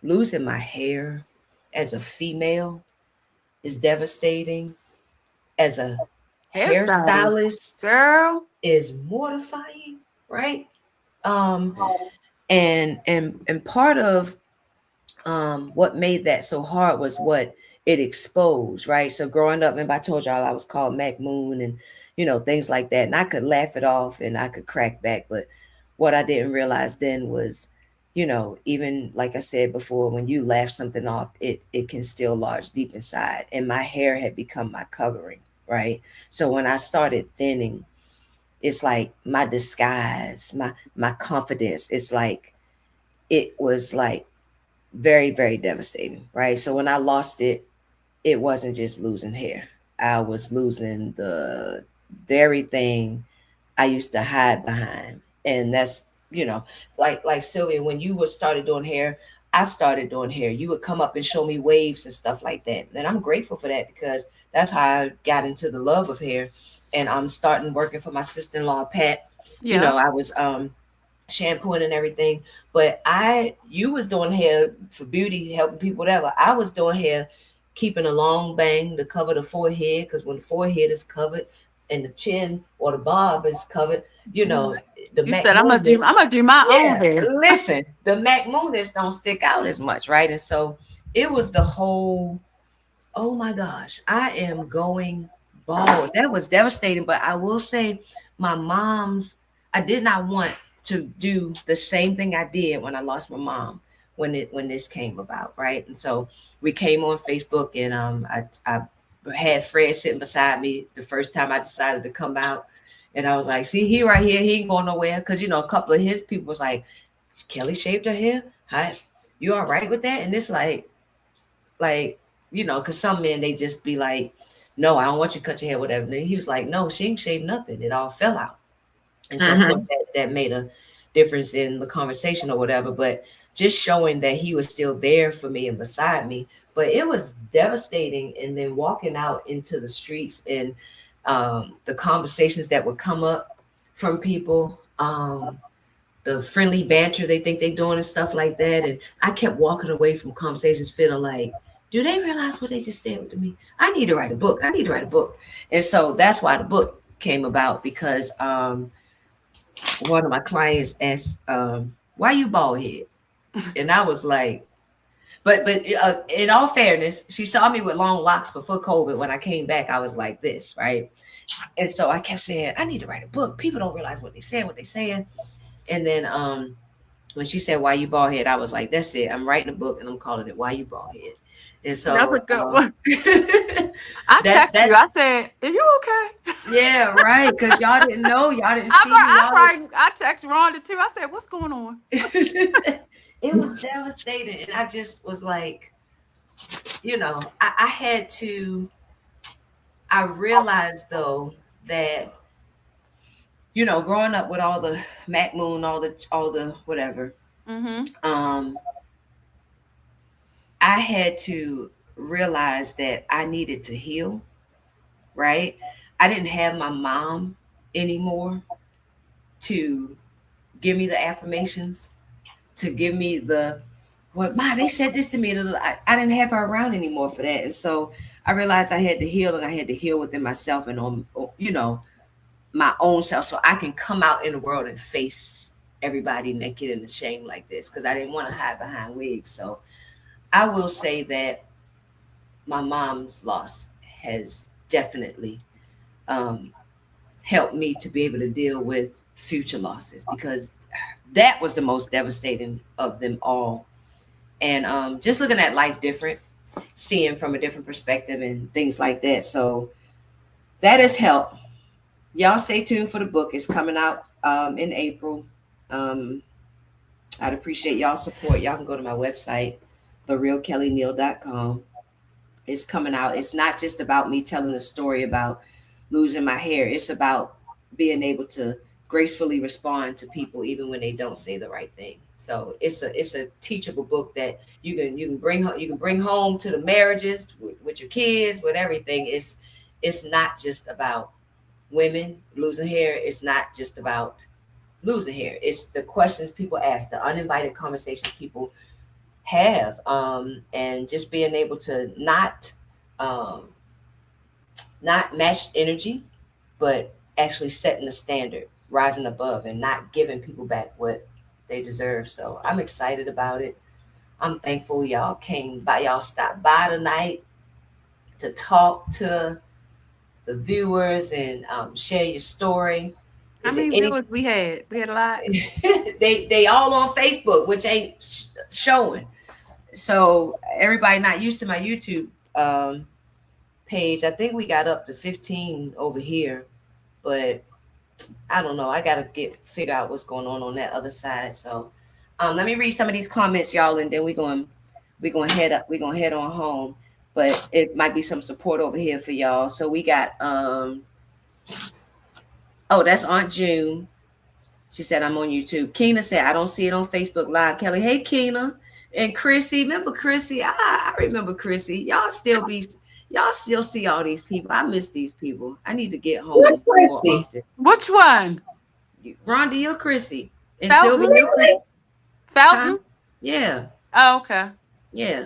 Losing my hair as a female is devastating. As a Hairstylist, hairstylist girl. is mortifying, right? Um, and part of what made that so hard was what it exposed, right? So growing up, remember I told y'all I was called Mac Moon and things like that, and I could laugh it off and I could crack back, but what I didn't realize then was, even like I said before, when you laugh something off, it can still lodge deep inside, and my hair had become my covering, right? So when I started thinning, it's like my disguise, my confidence. It's like it was like very, very devastating, right? So when I lost it, it wasn't just losing hair. I was losing the very thing I used to hide behind. And that's, like Sylvia, when you were started doing hair, I started doing hair. You would come up and show me waves and stuff like that. And I'm grateful for that because that's how I got into the love of hair. And I'm starting working for my sister-in-law, Pat. Yeah. I was shampooing and everything, but you was doing hair for beauty, helping people, whatever. I was doing hair, keeping a long bang to cover the forehead, because when the forehead is covered and the chin or the bob is covered, the You Mac said I'm Moonists, gonna do my own yeah, hair. listen, the Mac Moonists don't stick out as much, right? And so it was the whole, oh my gosh, I am going bald. That was devastating. But I will say, my mom's, I did not want to do the same thing I did when I lost my mom when this came about, right? And so we came on Facebook, and I had Fred sitting beside me the first time I decided to come out. And I was like, see, he right here, he ain't going nowhere. Cause a couple of his people was like, Kelly shaved her hair. Hi, you all right with that? And it's like, because some men, they just be like, no, I don't want you to cut your hair, whatever. And he was like, no, she ain't shaved nothing. It all fell out. And so, of course, that made a difference in the conversation or whatever. But just showing that he was still there for me and beside me. But it was devastating. And then walking out into the streets and the conversations that would come up from people, the friendly banter they think they're doing and stuff like that. And I kept walking away from conversations feeling like, do they realize what they just said to me? I need to write a book. I need to write a book. And so that's why the book came about, because one of my clients asked, why you bald head? And I was like, but in all fairness, she saw me with long locks before COVID. When I came back, I was like this, right? And so I kept saying, I need to write a book. People don't realize what they're saying. And then when she said, why you bald head? I was like, that's it. I'm writing a book and I'm calling it Why You Bald Head. And so That's a good one. I texted you. I said, "Are you okay?" Yeah, right. Because y'all didn't know. Y'all didn't see me. I text Rhonda too. I said, "What's going on?" It was devastating. And I just was like, I had to, I realized though that, growing up with all the Mac Moon, all the whatever, I had to realize that I needed to heal, right? I didn't have my mom anymore to give me the affirmations, to give me Ma, they said this to me. I didn't have her around anymore for that. And so I realized I had to heal, and I had to heal within myself and on, my own self, so I can come out in the world and face everybody naked and ashamed like this, because I didn't want to hide behind wigs. So I will say that my mom's loss has definitely helped me to be able to deal with future losses, because that was the most devastating of them all. And just looking at life different, seeing from a different perspective and things like that. So that has helped. Y'all stay tuned for the book. It's coming out in April. I'd appreciate y'all support. Y'all can go to my website, therealkellyneal.com. is coming out. It's not just about me telling a story about losing my hair. It's about being able to gracefully respond to people even when they don't say the right thing. So it's a teachable book that you can bring home to the marriages with your kids, with everything. It's not just about women losing hair. It's not just about losing hair. It's the questions people ask, the uninvited conversations people have, and just being able to um, not match energy, but actually setting the standard, rising above, and not giving people back what they deserve. So I'm excited about it. I'm thankful y'all came by, y'all stopped by tonight to talk to the viewers and share your story. How Is it many any? viewers we had? We had a lot. They all on Facebook, which ain't showing. So everybody not used to my YouTube page. I think we got up to 15 over here, but I don't know. I gotta figure out what's going on that other side. So let me read some of these comments, y'all, and then we're going head up. We're gonna head on home. But it might be some support over here for y'all. So we got oh, that's Aunt June. She said, I'm on YouTube. Keena said, I don't see it on Facebook Live. Kelly, hey, Keena. And Chrissy, remember Chrissy? I remember Chrissy. Y'all still see all these people. I miss these people. I need to get home more often. Which one? Rhonda, you're Chrissy. And Felton? Sylvia, you're Chrissy. Felton? Huh? Yeah. Oh, okay. Yeah.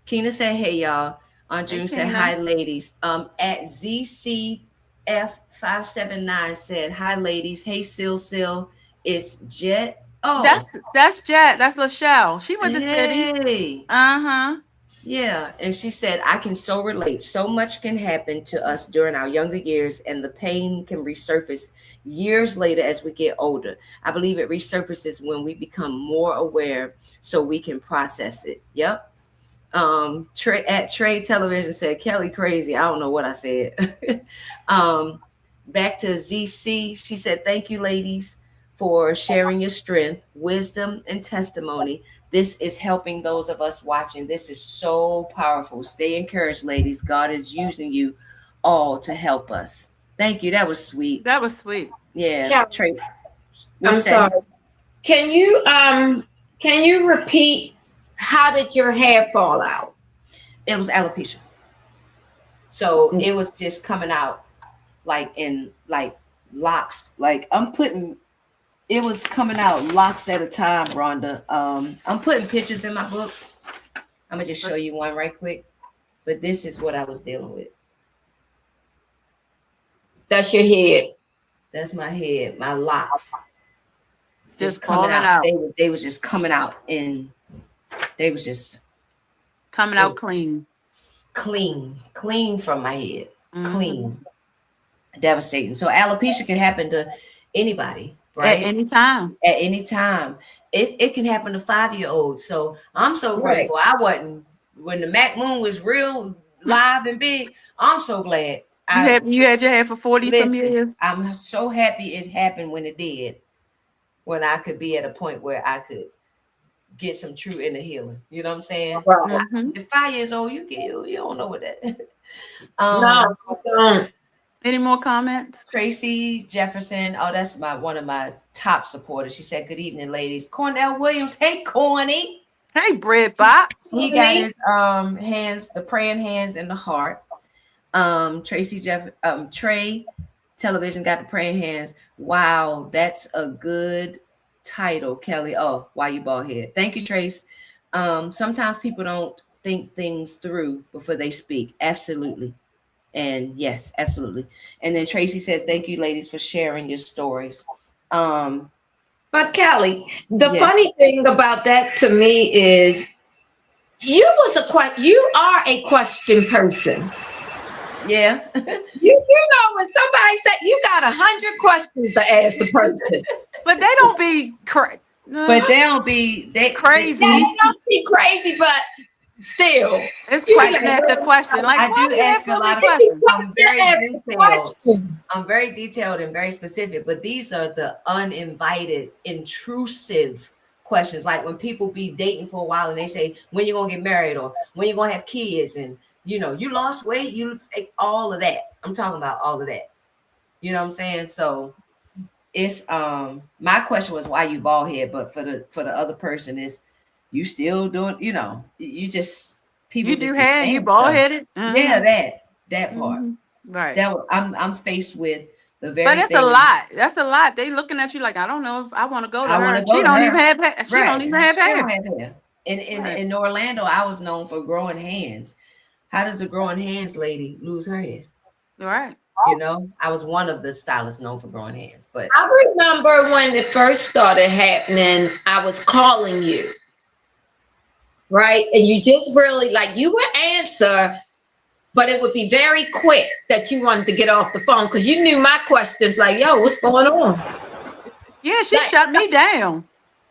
Keena said, hey, y'all. Aunt June said, hi, ladies. At ZCF579 said, hi, ladies. Hey, Sil. It's Jet. Oh, that's Jet. That's Lachelle. She went to city. Hey. Uh-huh. Yeah. And she said, I can so relate. So much can happen to us during our younger years, and the pain can resurface years later as we get older. I believe it resurfaces when we become more aware so we can process it. Yep. Trade Television said, Kelly crazy. I don't know what I said. Back to ZC. She said, thank you, ladies, for sharing your strength, wisdom, and testimony. This is helping those of us watching. This is so powerful. Stay encouraged, ladies. God is using you all to help us. Thank you. That was sweet. That was sweet. Yeah. Trey, I'm sorry. Can you repeat, how did your hair fall out? It was alopecia. So it was just coming out like in like locks. Like it was coming out locks at a time, Rhonda. I'm putting pictures in my book. I'm gonna just show you one right quick. But this is what I was dealing with. That's your head. That's my head, my locks. Just coming out. They was just coming out, and they was just coming out clean from my head. Clean. Devastating. So alopecia can happen to anybody, right? At any time. It can happen to 5-year-olds. So I'm so grateful. I wasn't, when the Mac Moon was real live and big. I'm so glad you had your hair for 40 some years. I'm so happy it happened when it did, when I could be at a point where I could get some true inner healing. You know what I'm saying? Right. At 5 years old, you don't know what that. No, I don't. Any more comments? Tracy Jefferson. Oh, that's one of my top supporters. She said, good evening, ladies. Cornell Williams. Hey, Corny. Hey, Bread Box. He got his hands, the praying hands in the heart. Trey Television got the praying hands. Wow, that's a good title, Kelly. Oh, why you bald head? Thank you, Trace. Sometimes people don't think things through before they speak. Absolutely. And yes, absolutely. And then Tracy says, thank you, ladies, for sharing your stories. But Kelly, the funny thing about that to me is you are a question person. Yeah. you know, when somebody said you got 100 questions to ask the person. But they don't be crazy. But they don't be crazy. They don't be crazy, but still, it's question after question. Like, I do ask a lot of questions. I'm very detailed and very specific, but these are the uninvited, intrusive questions. Like when people be dating for a while and they say, when you gonna get married or when you gonna have kids, and you know, you lost weight, you all of that. I'm talking about all of that. You know what I'm saying? So it's my question was why you bald head, but for the other person is you still doing, you know, you just people You just do be hair, you saying bald stuff. headed. Yeah, that part. Right. That I'm faced with the But very that's a thing. lot. That's a lot. They looking at you like, I don't know if I want to go to I want her. to She go to don't even her. have hair. She don't Right. even have She hair. don't have hair. In Orlando, I was known for growing hands. How does the growing hands lady lose her hair? Right. You know, I was one of the stylists known for growing hands. But I remember when it first started happening, I was calling you, right? And you just really like you would answer, but it would be very quick that you wanted to get off the phone because you knew my questions like, yo, what's going on? Yeah, she shut me down.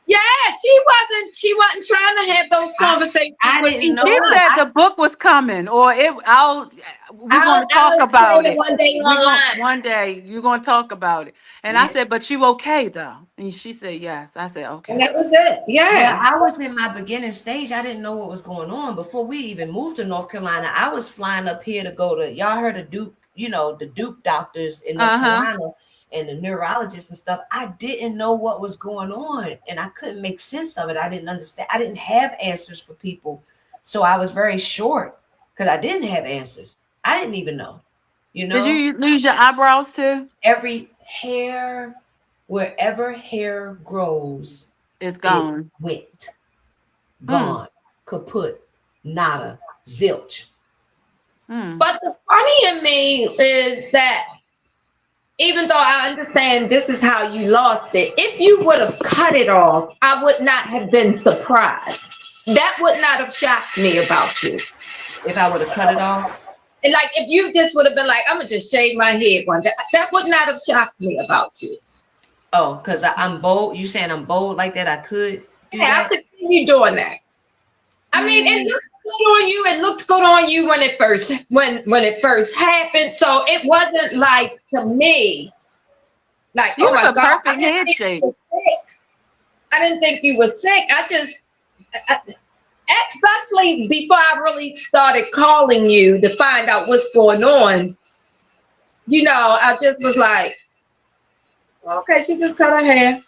Yeah, she wasn't trying to have those conversations I with didn't me. know. She said the book was coming, or we're gonna talk about it. One day online. One day you're gonna talk about it. And I said, but you okay though? And she said yes. I said, okay. And that was it. Well, Yeah. I was in my beginning stage. I didn't know what was going on before we even moved to North Carolina. I was flying up here to go to, y'all heard of Duke, you know, the Duke doctors in North Carolina and the neurologists and stuff. I didn't know what was going on and I couldn't make sense of it. I didn't understand. I didn't have answers for people. So I was very short because I didn't have answers. I didn't even know, you know. Did you lose your eyebrows too? Every hair, wherever hair grows, It's gone. it went. Gone, kaput, nada, zilch. But the funny in me is that even though I understand this is how you lost it, if you would have cut it off, I would not have been surprised. That would not have shocked me about you. If I would have cut it off? And like if you just would have been like, I'm gonna just shave my head one day, that would not have shocked me about you. Oh, because I'm bold. You saying I'm bold like that? I could do that? I could see you doing that. I mean, it looked good on you. It looked good on you when it first happened. So it wasn't like to me, like, You oh my have a God, perfect head shape. I didn't think you were sick. Especially before I really started calling you to find out what's going on, you know, I just was like, okay, she just cut her hair.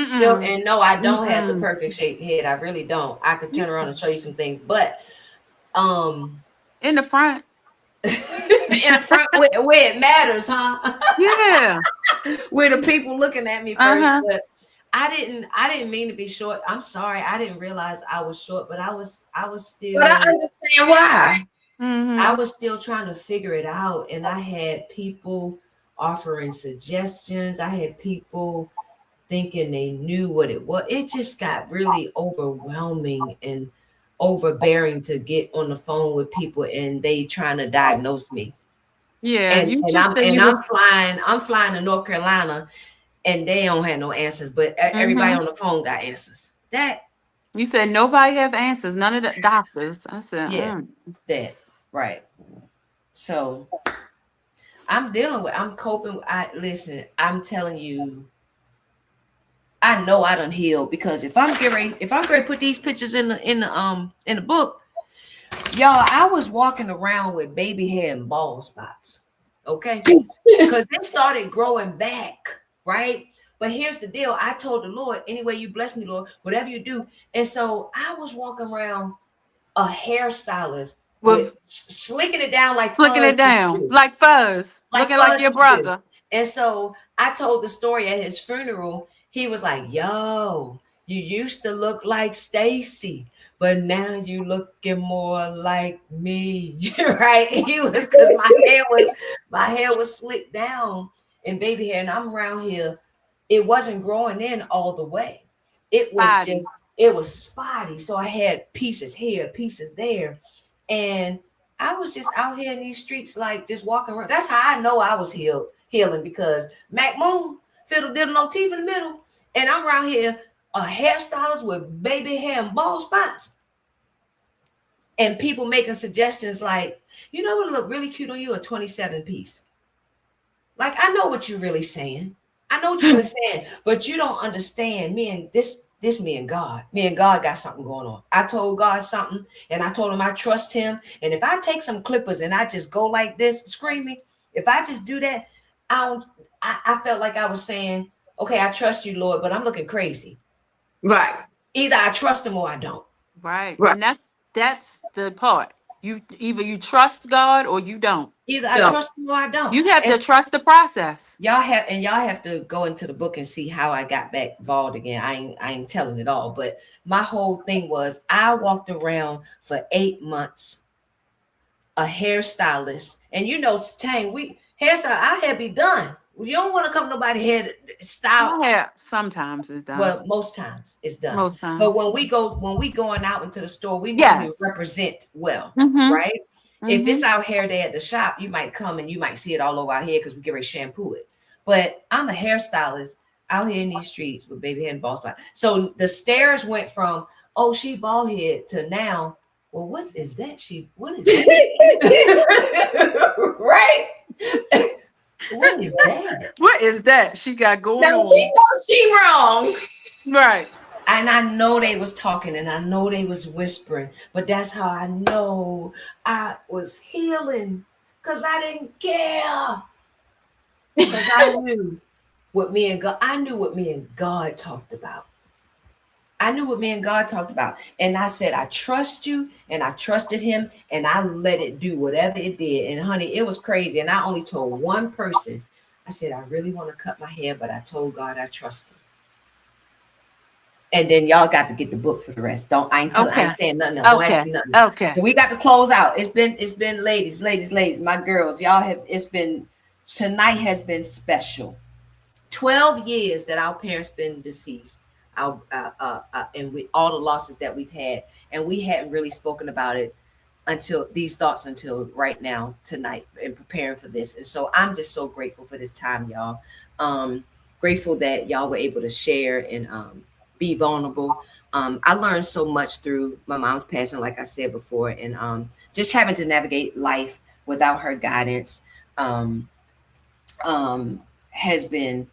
So, and no, I don't have the perfect shaped head. I really don't. I could turn around and show you some things, but in the front. in the front where it matters, huh? Yeah. Where the people looking at me first. But I didn't mean to be short. I'm sorry. I didn't realize I was short, but I was still. But I understand why. I was still trying to figure it out, and I had people offering suggestions. I had people thinking they knew what it was. It just got really overwhelming and overbearing to get on the phone with people and they trying to diagnose me. Yeah, I'm flying to North Carolina and they don't have no answers, but everybody on the phone got answers. That you said nobody have answers, none of the doctors. I said, that right. So I'm coping. Listen, I'm telling you, I know I done healed because if I'm going to put these pictures in the book, y'all, I was walking around with baby hair and bald spots, okay? Because it started growing back, right? But here's the deal. I told the Lord, anyway, you bless me, Lord, whatever you do. And so I was walking around a hairstylist with slicking it down like fuzz. Looking like your brother. And so I told the story at his funeral. He was like, yo, you used to look like Stacy, but now you looking more like me. Right? He was, because my hair was slicked down in baby hair, and I'm around here. It wasn't growing in all the way. It was spotty. So I had pieces here, pieces there. And I was just out here in these streets, like just walking around. That's how I know I was healing, because Mac Moon, fiddle diddle, no teeth in the middle. And I'm around here, a hairstylist with baby hair and bald spots. And people making suggestions like, you know what would look really cute on you? A 27 piece. Like, I know what you're really saying. I know what you're really saying, but you don't understand. Me and this This me and God. Me and God got something going on. I told God something and I told him I trust him. And if I take some clippers and I just go like this screaming, if I just do that, I felt like I was saying, okay, I trust you, Lord, but I'm looking crazy. Right. Either I trust him or I don't. Right. Right. And that's the part. You either you trust God or you don't. Either I Yeah. trust him or I don't. You have And to trust the process. y'all have to go into the book and see how I got back bald again. I ain't telling it all, but my whole thing was I walked around for 8 months, a hairstylist, and you know, Tang, we hairstyle, our hair be done. You don't want to come nobody hair style. My hair sometimes is done. Well, most times it's done. Most times. But when we going out into the store, we Yes. normally represent well, Mhm. right? If Mhm. it's our hair day at the shop, you might come and you might see it all over our head because we get ready to shampoo it. But I'm a hairstylist out here in these streets with baby hair and bald spot. So the stares went from, oh, she bald head to now, well, what is that? What is that? Right? What is that? What is that she got going Now on? she knows she wrong. Right. And I know they was talking and I know they was whispering, but that's how I know I was healing, because I didn't care. Because I knew what me and God, I knew what me and God talked about. I knew what me and God talked about. And I said, I trust you, and I trusted him, and I let it do whatever it did. And honey, it was crazy. And I only told one person. I said, I really want to cut my hair, but I told God I trust him. And then y'all got to get the book for the rest. I ain't saying nothing else. Don't ask me nothing. Okay. But we got to close out. It's been ladies, my girls. Tonight has been special. 12 years that our parents been deceased. And with all the losses that we've had, and we hadn't really spoken about it until right now, tonight, and preparing for this. And so I'm just so grateful for this time, y'all. Grateful that y'all were able to share and be vulnerable. I learned so much through my mom's passing, like I said before, and just having to navigate life without her guidance has been,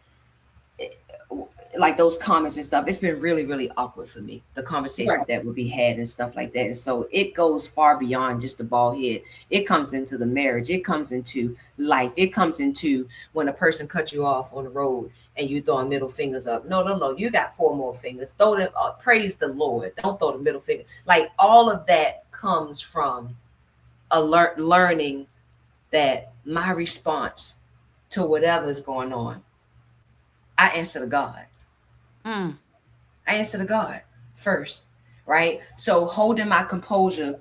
like, those comments and stuff. It's been really, really awkward for me, the conversations that would be had and stuff like that. And so it goes far beyond just the bald head. It comes into the marriage. It comes into life. It comes into when a person cuts you off on the road and you throwing middle fingers up. No. You got 4 more fingers. Throw them up. Praise the Lord. Don't throw the middle finger. Like, all of that comes from learning that my response to whatever is going on, I answer to God. I answer to God first, right? So holding my composure,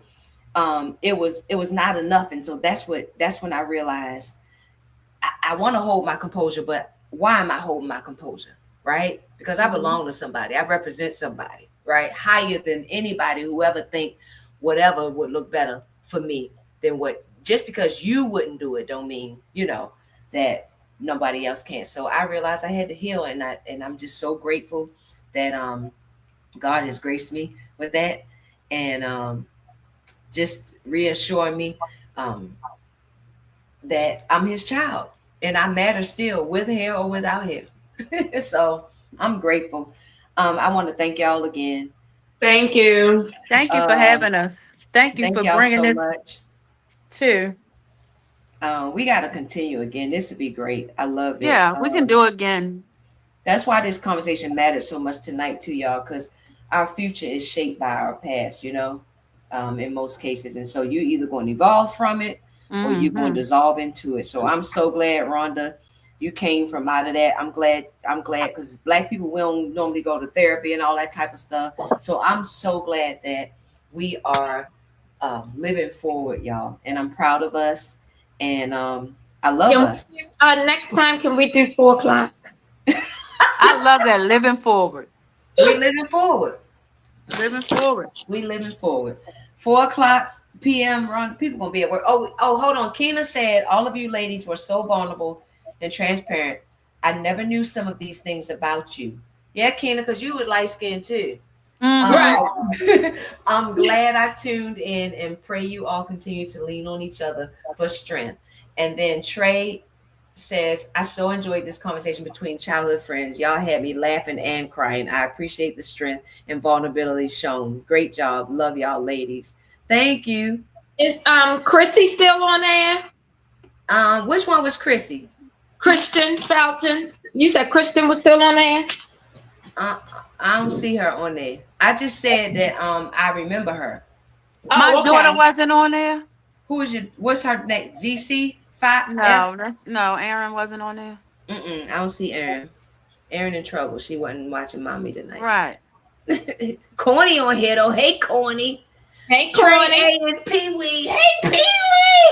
it was not enough. And so that's when I realized I want to hold my composure, but why am I holding my composure? Right? Because I belong to somebody. I represent somebody, right? Higher than anybody who ever think whatever would look better for me than what, just because you wouldn't do it don't mean, that nobody else can. So I realized I had to heal, and I'm just so grateful that God has graced me with that, and just reassuring me that I'm his child and I matter still, with hair or without hair. So I'm grateful. I want to thank y'all again. Thank you. Thank you for having us. Thank you for y'all bringing so this much. too. We got to continue again. This would be great. I love it. Yeah, we can do it again. That's why this conversation matters so much tonight too, y'all, because our future is shaped by our past, in most cases. And so you either going to evolve from it or you're going to dissolve into it. So I'm so glad, Rhonda, you came from out of that. I'm glad because Black people, we don't normally go to therapy and all that type of stuff. So I'm so glad that we are living forward, y'all. And I'm proud of us. And I love us. Next time, can we do 4 o'clock? I love that. Living forward. We living forward. Living forward. We living forward. 4 o'clock p.m. Run. People gonna be at work. Oh, hold on. Keena said all of you ladies were so vulnerable and transparent. I never knew some of these things about you. Yeah, Keena, because you were light skinned too. Right. I'm glad I tuned in, and pray you all continue to lean on each other for strength. And then Trey, says, I so enjoyed this conversation between childhood friends. Y'all had me laughing and crying. I appreciate the strength and vulnerability shown. Great job. Love y'all ladies. Thank you. Is Chrissy still on there? Which one was Chrissy? Christian Felton. You said Christian was still on there? I don't see her on there. I just said that I remember her. My daughter wasn't on there. What's her name? ZC5? No, Aaron wasn't on there. I don't see Aaron. Aaron in trouble. She wasn't watching mommy tonight. Right. Corny on here though. Hey Corny. Hey Corny. Trey A is Pee Wee. Hey Pee Wee.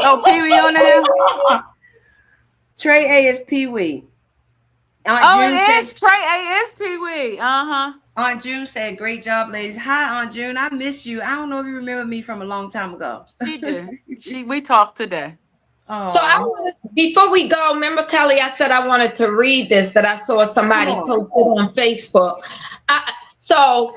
Oh, Pee Wee on there. Trey A is Pee Wee. It is. Trey A is Pee Wee. Aunt June said, "Great job, ladies." Hi, Aunt June. I miss you. I don't know if you remember me from a long time ago. She did. We talked today. Oh. So before we go, remember Kelly, I said I wanted to read this that I saw somebody posted on Facebook. So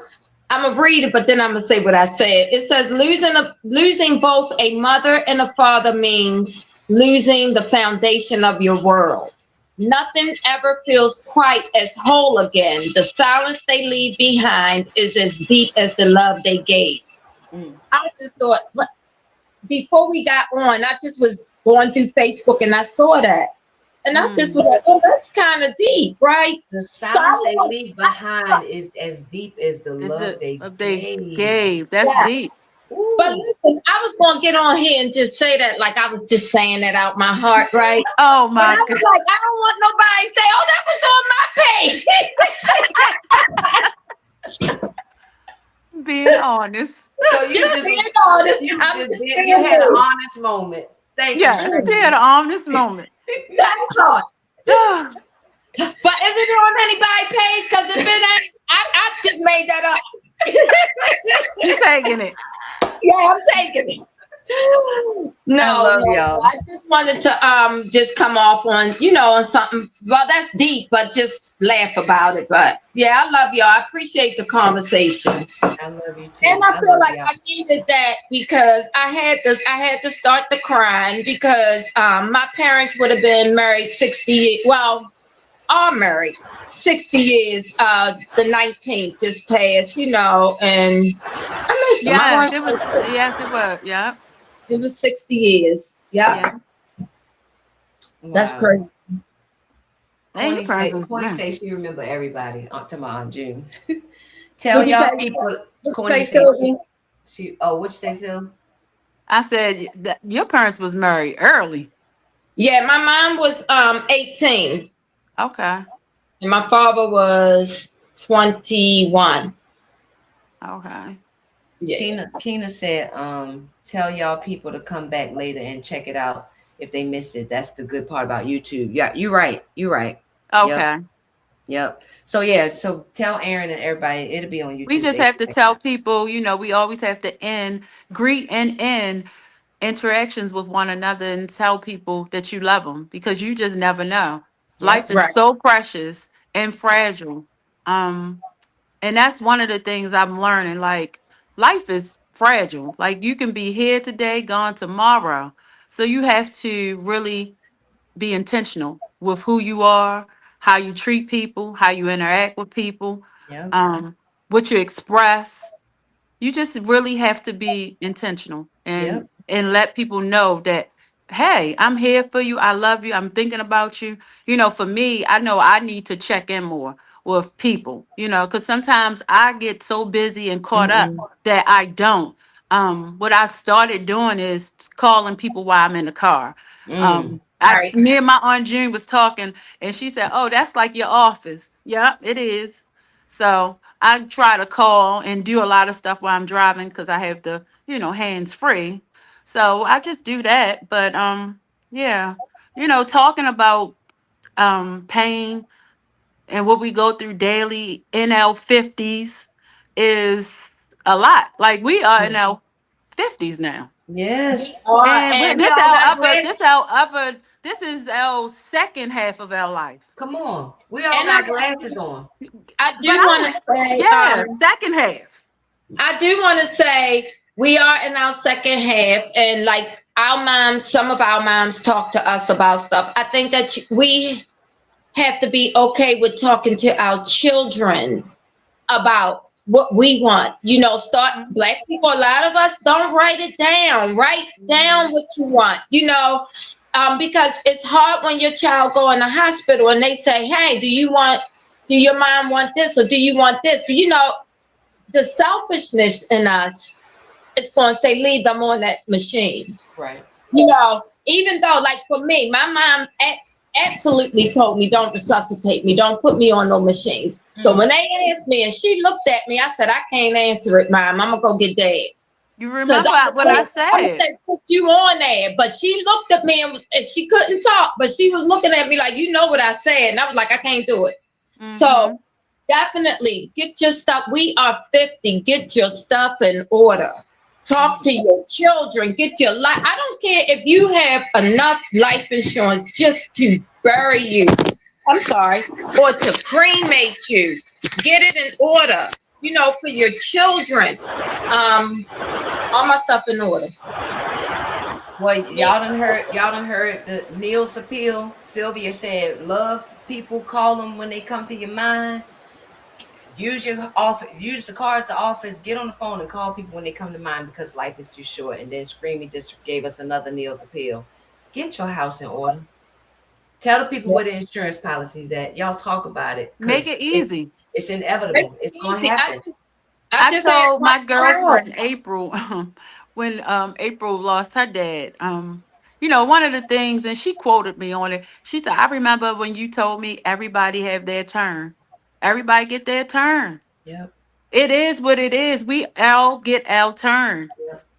I'm gonna read it, but then I'm gonna say what I said. It says losing both a mother and a father means losing the foundation of your world. Nothing ever feels quite as whole again. The silence they leave behind is as deep as the love they gave. I just thought, before we got on, I just was going through Facebook and I saw that. And I just was like, oh, that's kind of deep, right? The silence they leave behind is as deep as the love they gave. That's deep. Ooh. But listen, I was going to get on here and just say that like I was just saying that out my heart, right? Oh, my God. I was like, I don't want nobody to say, oh, that was on my page. Being honest. So you just being honest. You had an honest moment. Thank you. She had an honest moment. That's hard. But is it on anybody's page? Because if it ain't, I just made that up. You taking it? Yeah, I'm taking it. No, y'all. I just wanted to just come off on, on something. Well, that's deep, but just laugh about it. But yeah, I love y'all. I appreciate the conversations. I love you too. And I feel like I needed that because I had to start the crying because my parents would have been married 60 years. Well, are married 60 years. The 19th just passed, and I miss them. Yes, it was. Yeah. It was 60 years. Yeah. Wow. That's crazy. Corny say she remember everybody. To my Aunt June. Tell y'all people. Corny say she. Oh, what you say, Sil? I said that your parents was married early. Yeah, my mom was 18. Okay. And my father was 21. Okay. Yeah. Keena said, tell y'all people to come back later and check it out if they missed it. That's the good part about YouTube. Yeah, you're right. Okay. Yep. So tell Aaron and everybody, it'll be on YouTube. We just have to tell people, we always have to greet and end interactions with one another and tell people that you love them because you just never know. Life is so precious and fragile. And that's one of the things I'm learning. Like, life is fragile. Like, you can be here today, gone tomorrow. So you have to really be intentional with who you are, how you treat people, how you interact with people, what you express. You just really have to be intentional and let people know that, hey, I'm here for you. I love you. I'm thinking about you. For me, I know I need to check in more with people, because sometimes I get so busy and caught up that I don't. What I started doing is calling people while I'm in the car. Me and my Aunt June was talking and she said, oh, that's like your office. Yeah, it is. So I try to call and do a lot of stuff while I'm driving because I have the, hands free. So I just do that. But talking about pain and what we go through daily in our 50s is a lot. Like, we are in our 50s now. Yes. And this is our second half of our life. Come on. We all got glasses on. I do want to say, second half. I do want to say we are in our second half, and like some of our moms talk to us about stuff. I think that we have to be okay with talking to our children about what we want. Black people, a lot of us don't write it down. Write down what you want, because it's hard when your child go in the hospital and they say, hey, do your mom want this or do you want this? The selfishness in us is going to say, leave them on that machine. Right. Even though, like for me, my mom absolutely told me, don't resuscitate me, don't put me on no machines. So when they asked me and she looked at me, I said, I can't answer it, Mom. I'm going to go get Dad. You remember what I said? I said, put you on there. But she looked at me and she couldn't talk, but she was looking at me like, you know what I said. And I was like, I can't do it. So definitely get your stuff. We are 50. Get your stuff in order. Talk to your children. Get your life. I don't care if you have enough life insurance just to bury you. I'm sorry. Or to cremate you. Get it in order. For your children. All my stuff in order. Well, y'all done heard the Neil's appeal. Sylvia said, love people, call them when they come to your mind. Use your office, use the cards, the office, get on the phone and call people when they come to mind because life is too short. And then Screamy just gave us another Neil's appeal. Get your house in order. Tell the people where the insurance policy's at. Y'all talk about it. Make it easy. It's inevitable. It's going to happen. I told my girlfriend April when April lost her dad. One of the things, and she quoted me on it. She said, I remember when you told me everybody have their turn. Everybody get their turn. Yep. It is what it is. We all get our turn.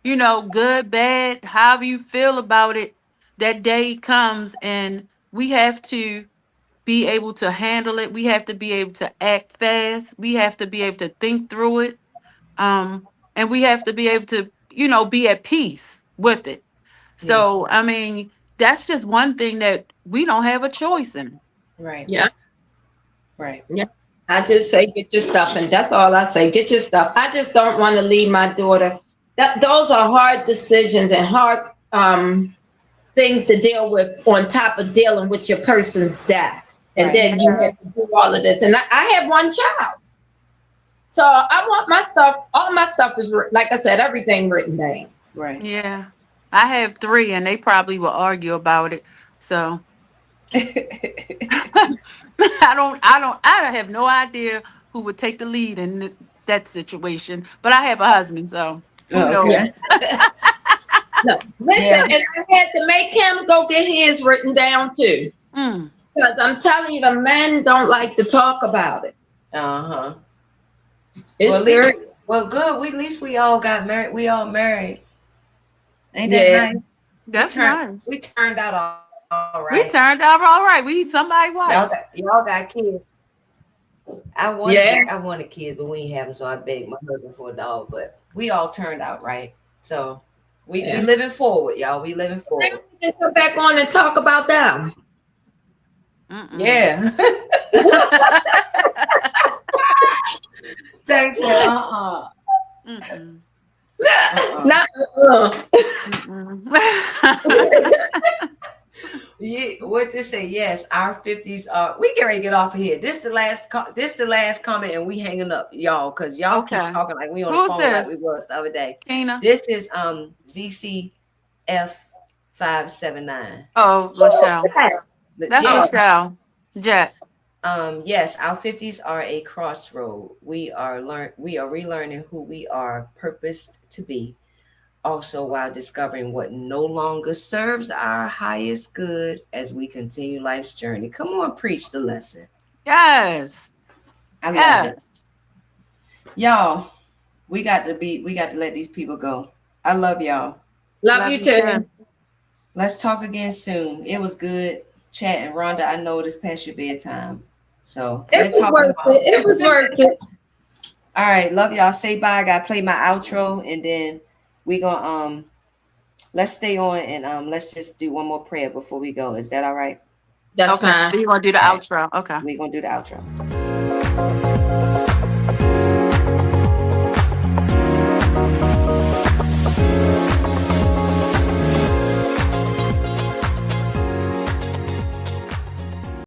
Yep. Good, bad, however you feel about it, that day comes and we have to be able to handle it. We have to be able to act fast. We have to be able to think through it. And we have to be able to, be at peace with it. So, I mean, that's just one thing that we don't have a choice in. Right. Yeah. Right. Yeah. I just say, get your stuff. And that's all I say. Get your stuff. I just don't want to leave my daughter. Those are hard decisions and hard things to deal with on top of dealing with your person's death. And then you have to do all of this. And I have one child. So I want my stuff. All my stuff is, like I said, everything written down. Right. Yeah. I have 3 and they probably will argue about it. So I have no idea who would take the lead in that situation. But I have a husband, so who knows? No, listen, and I had to make him go get his written down too. Because I'm telling you, the men don't like to talk about it. It's serious. Well, good. At least we all got married. We all married. Ain't that nice? That's nice. We turned out all right. We turned out all right. We somebody wife. Y'all got kids. I wanted kids, but we ain't have them, so I begged my husband for a dog. But we all turned out right. So we living forward, y'all. We living forward. We can come back on and talk about them. Yeah. Thanks. Not Yeah, what to say? Yes, our 50s are. We can get off of here. This the last comment, and we hanging up, y'all, because y'all keep talking like we on the phone like we was the other day. Kena? This is ZCF579. Oh, Michelle. That's Michelle. Jack. Yes, our 50s are a crossroad. We are relearning who we are purposed to be. Also, while discovering what no longer serves our highest good as we continue life's journey. Come on, preach the lesson. Yes. I love it. Y'all, we got to let these people go. I love y'all. Love you too. Let's talk again soon. It was good chatting. Rhonda, I know it's past your bedtime. So it was worth it. It was worth it. All right, love y'all. Say bye. I gotta play my outro, and then we gonna let's stay on and let's just do one more prayer before we go. Is that all right? That's fine. You want to do the outro? Okay. We're gonna do the outro.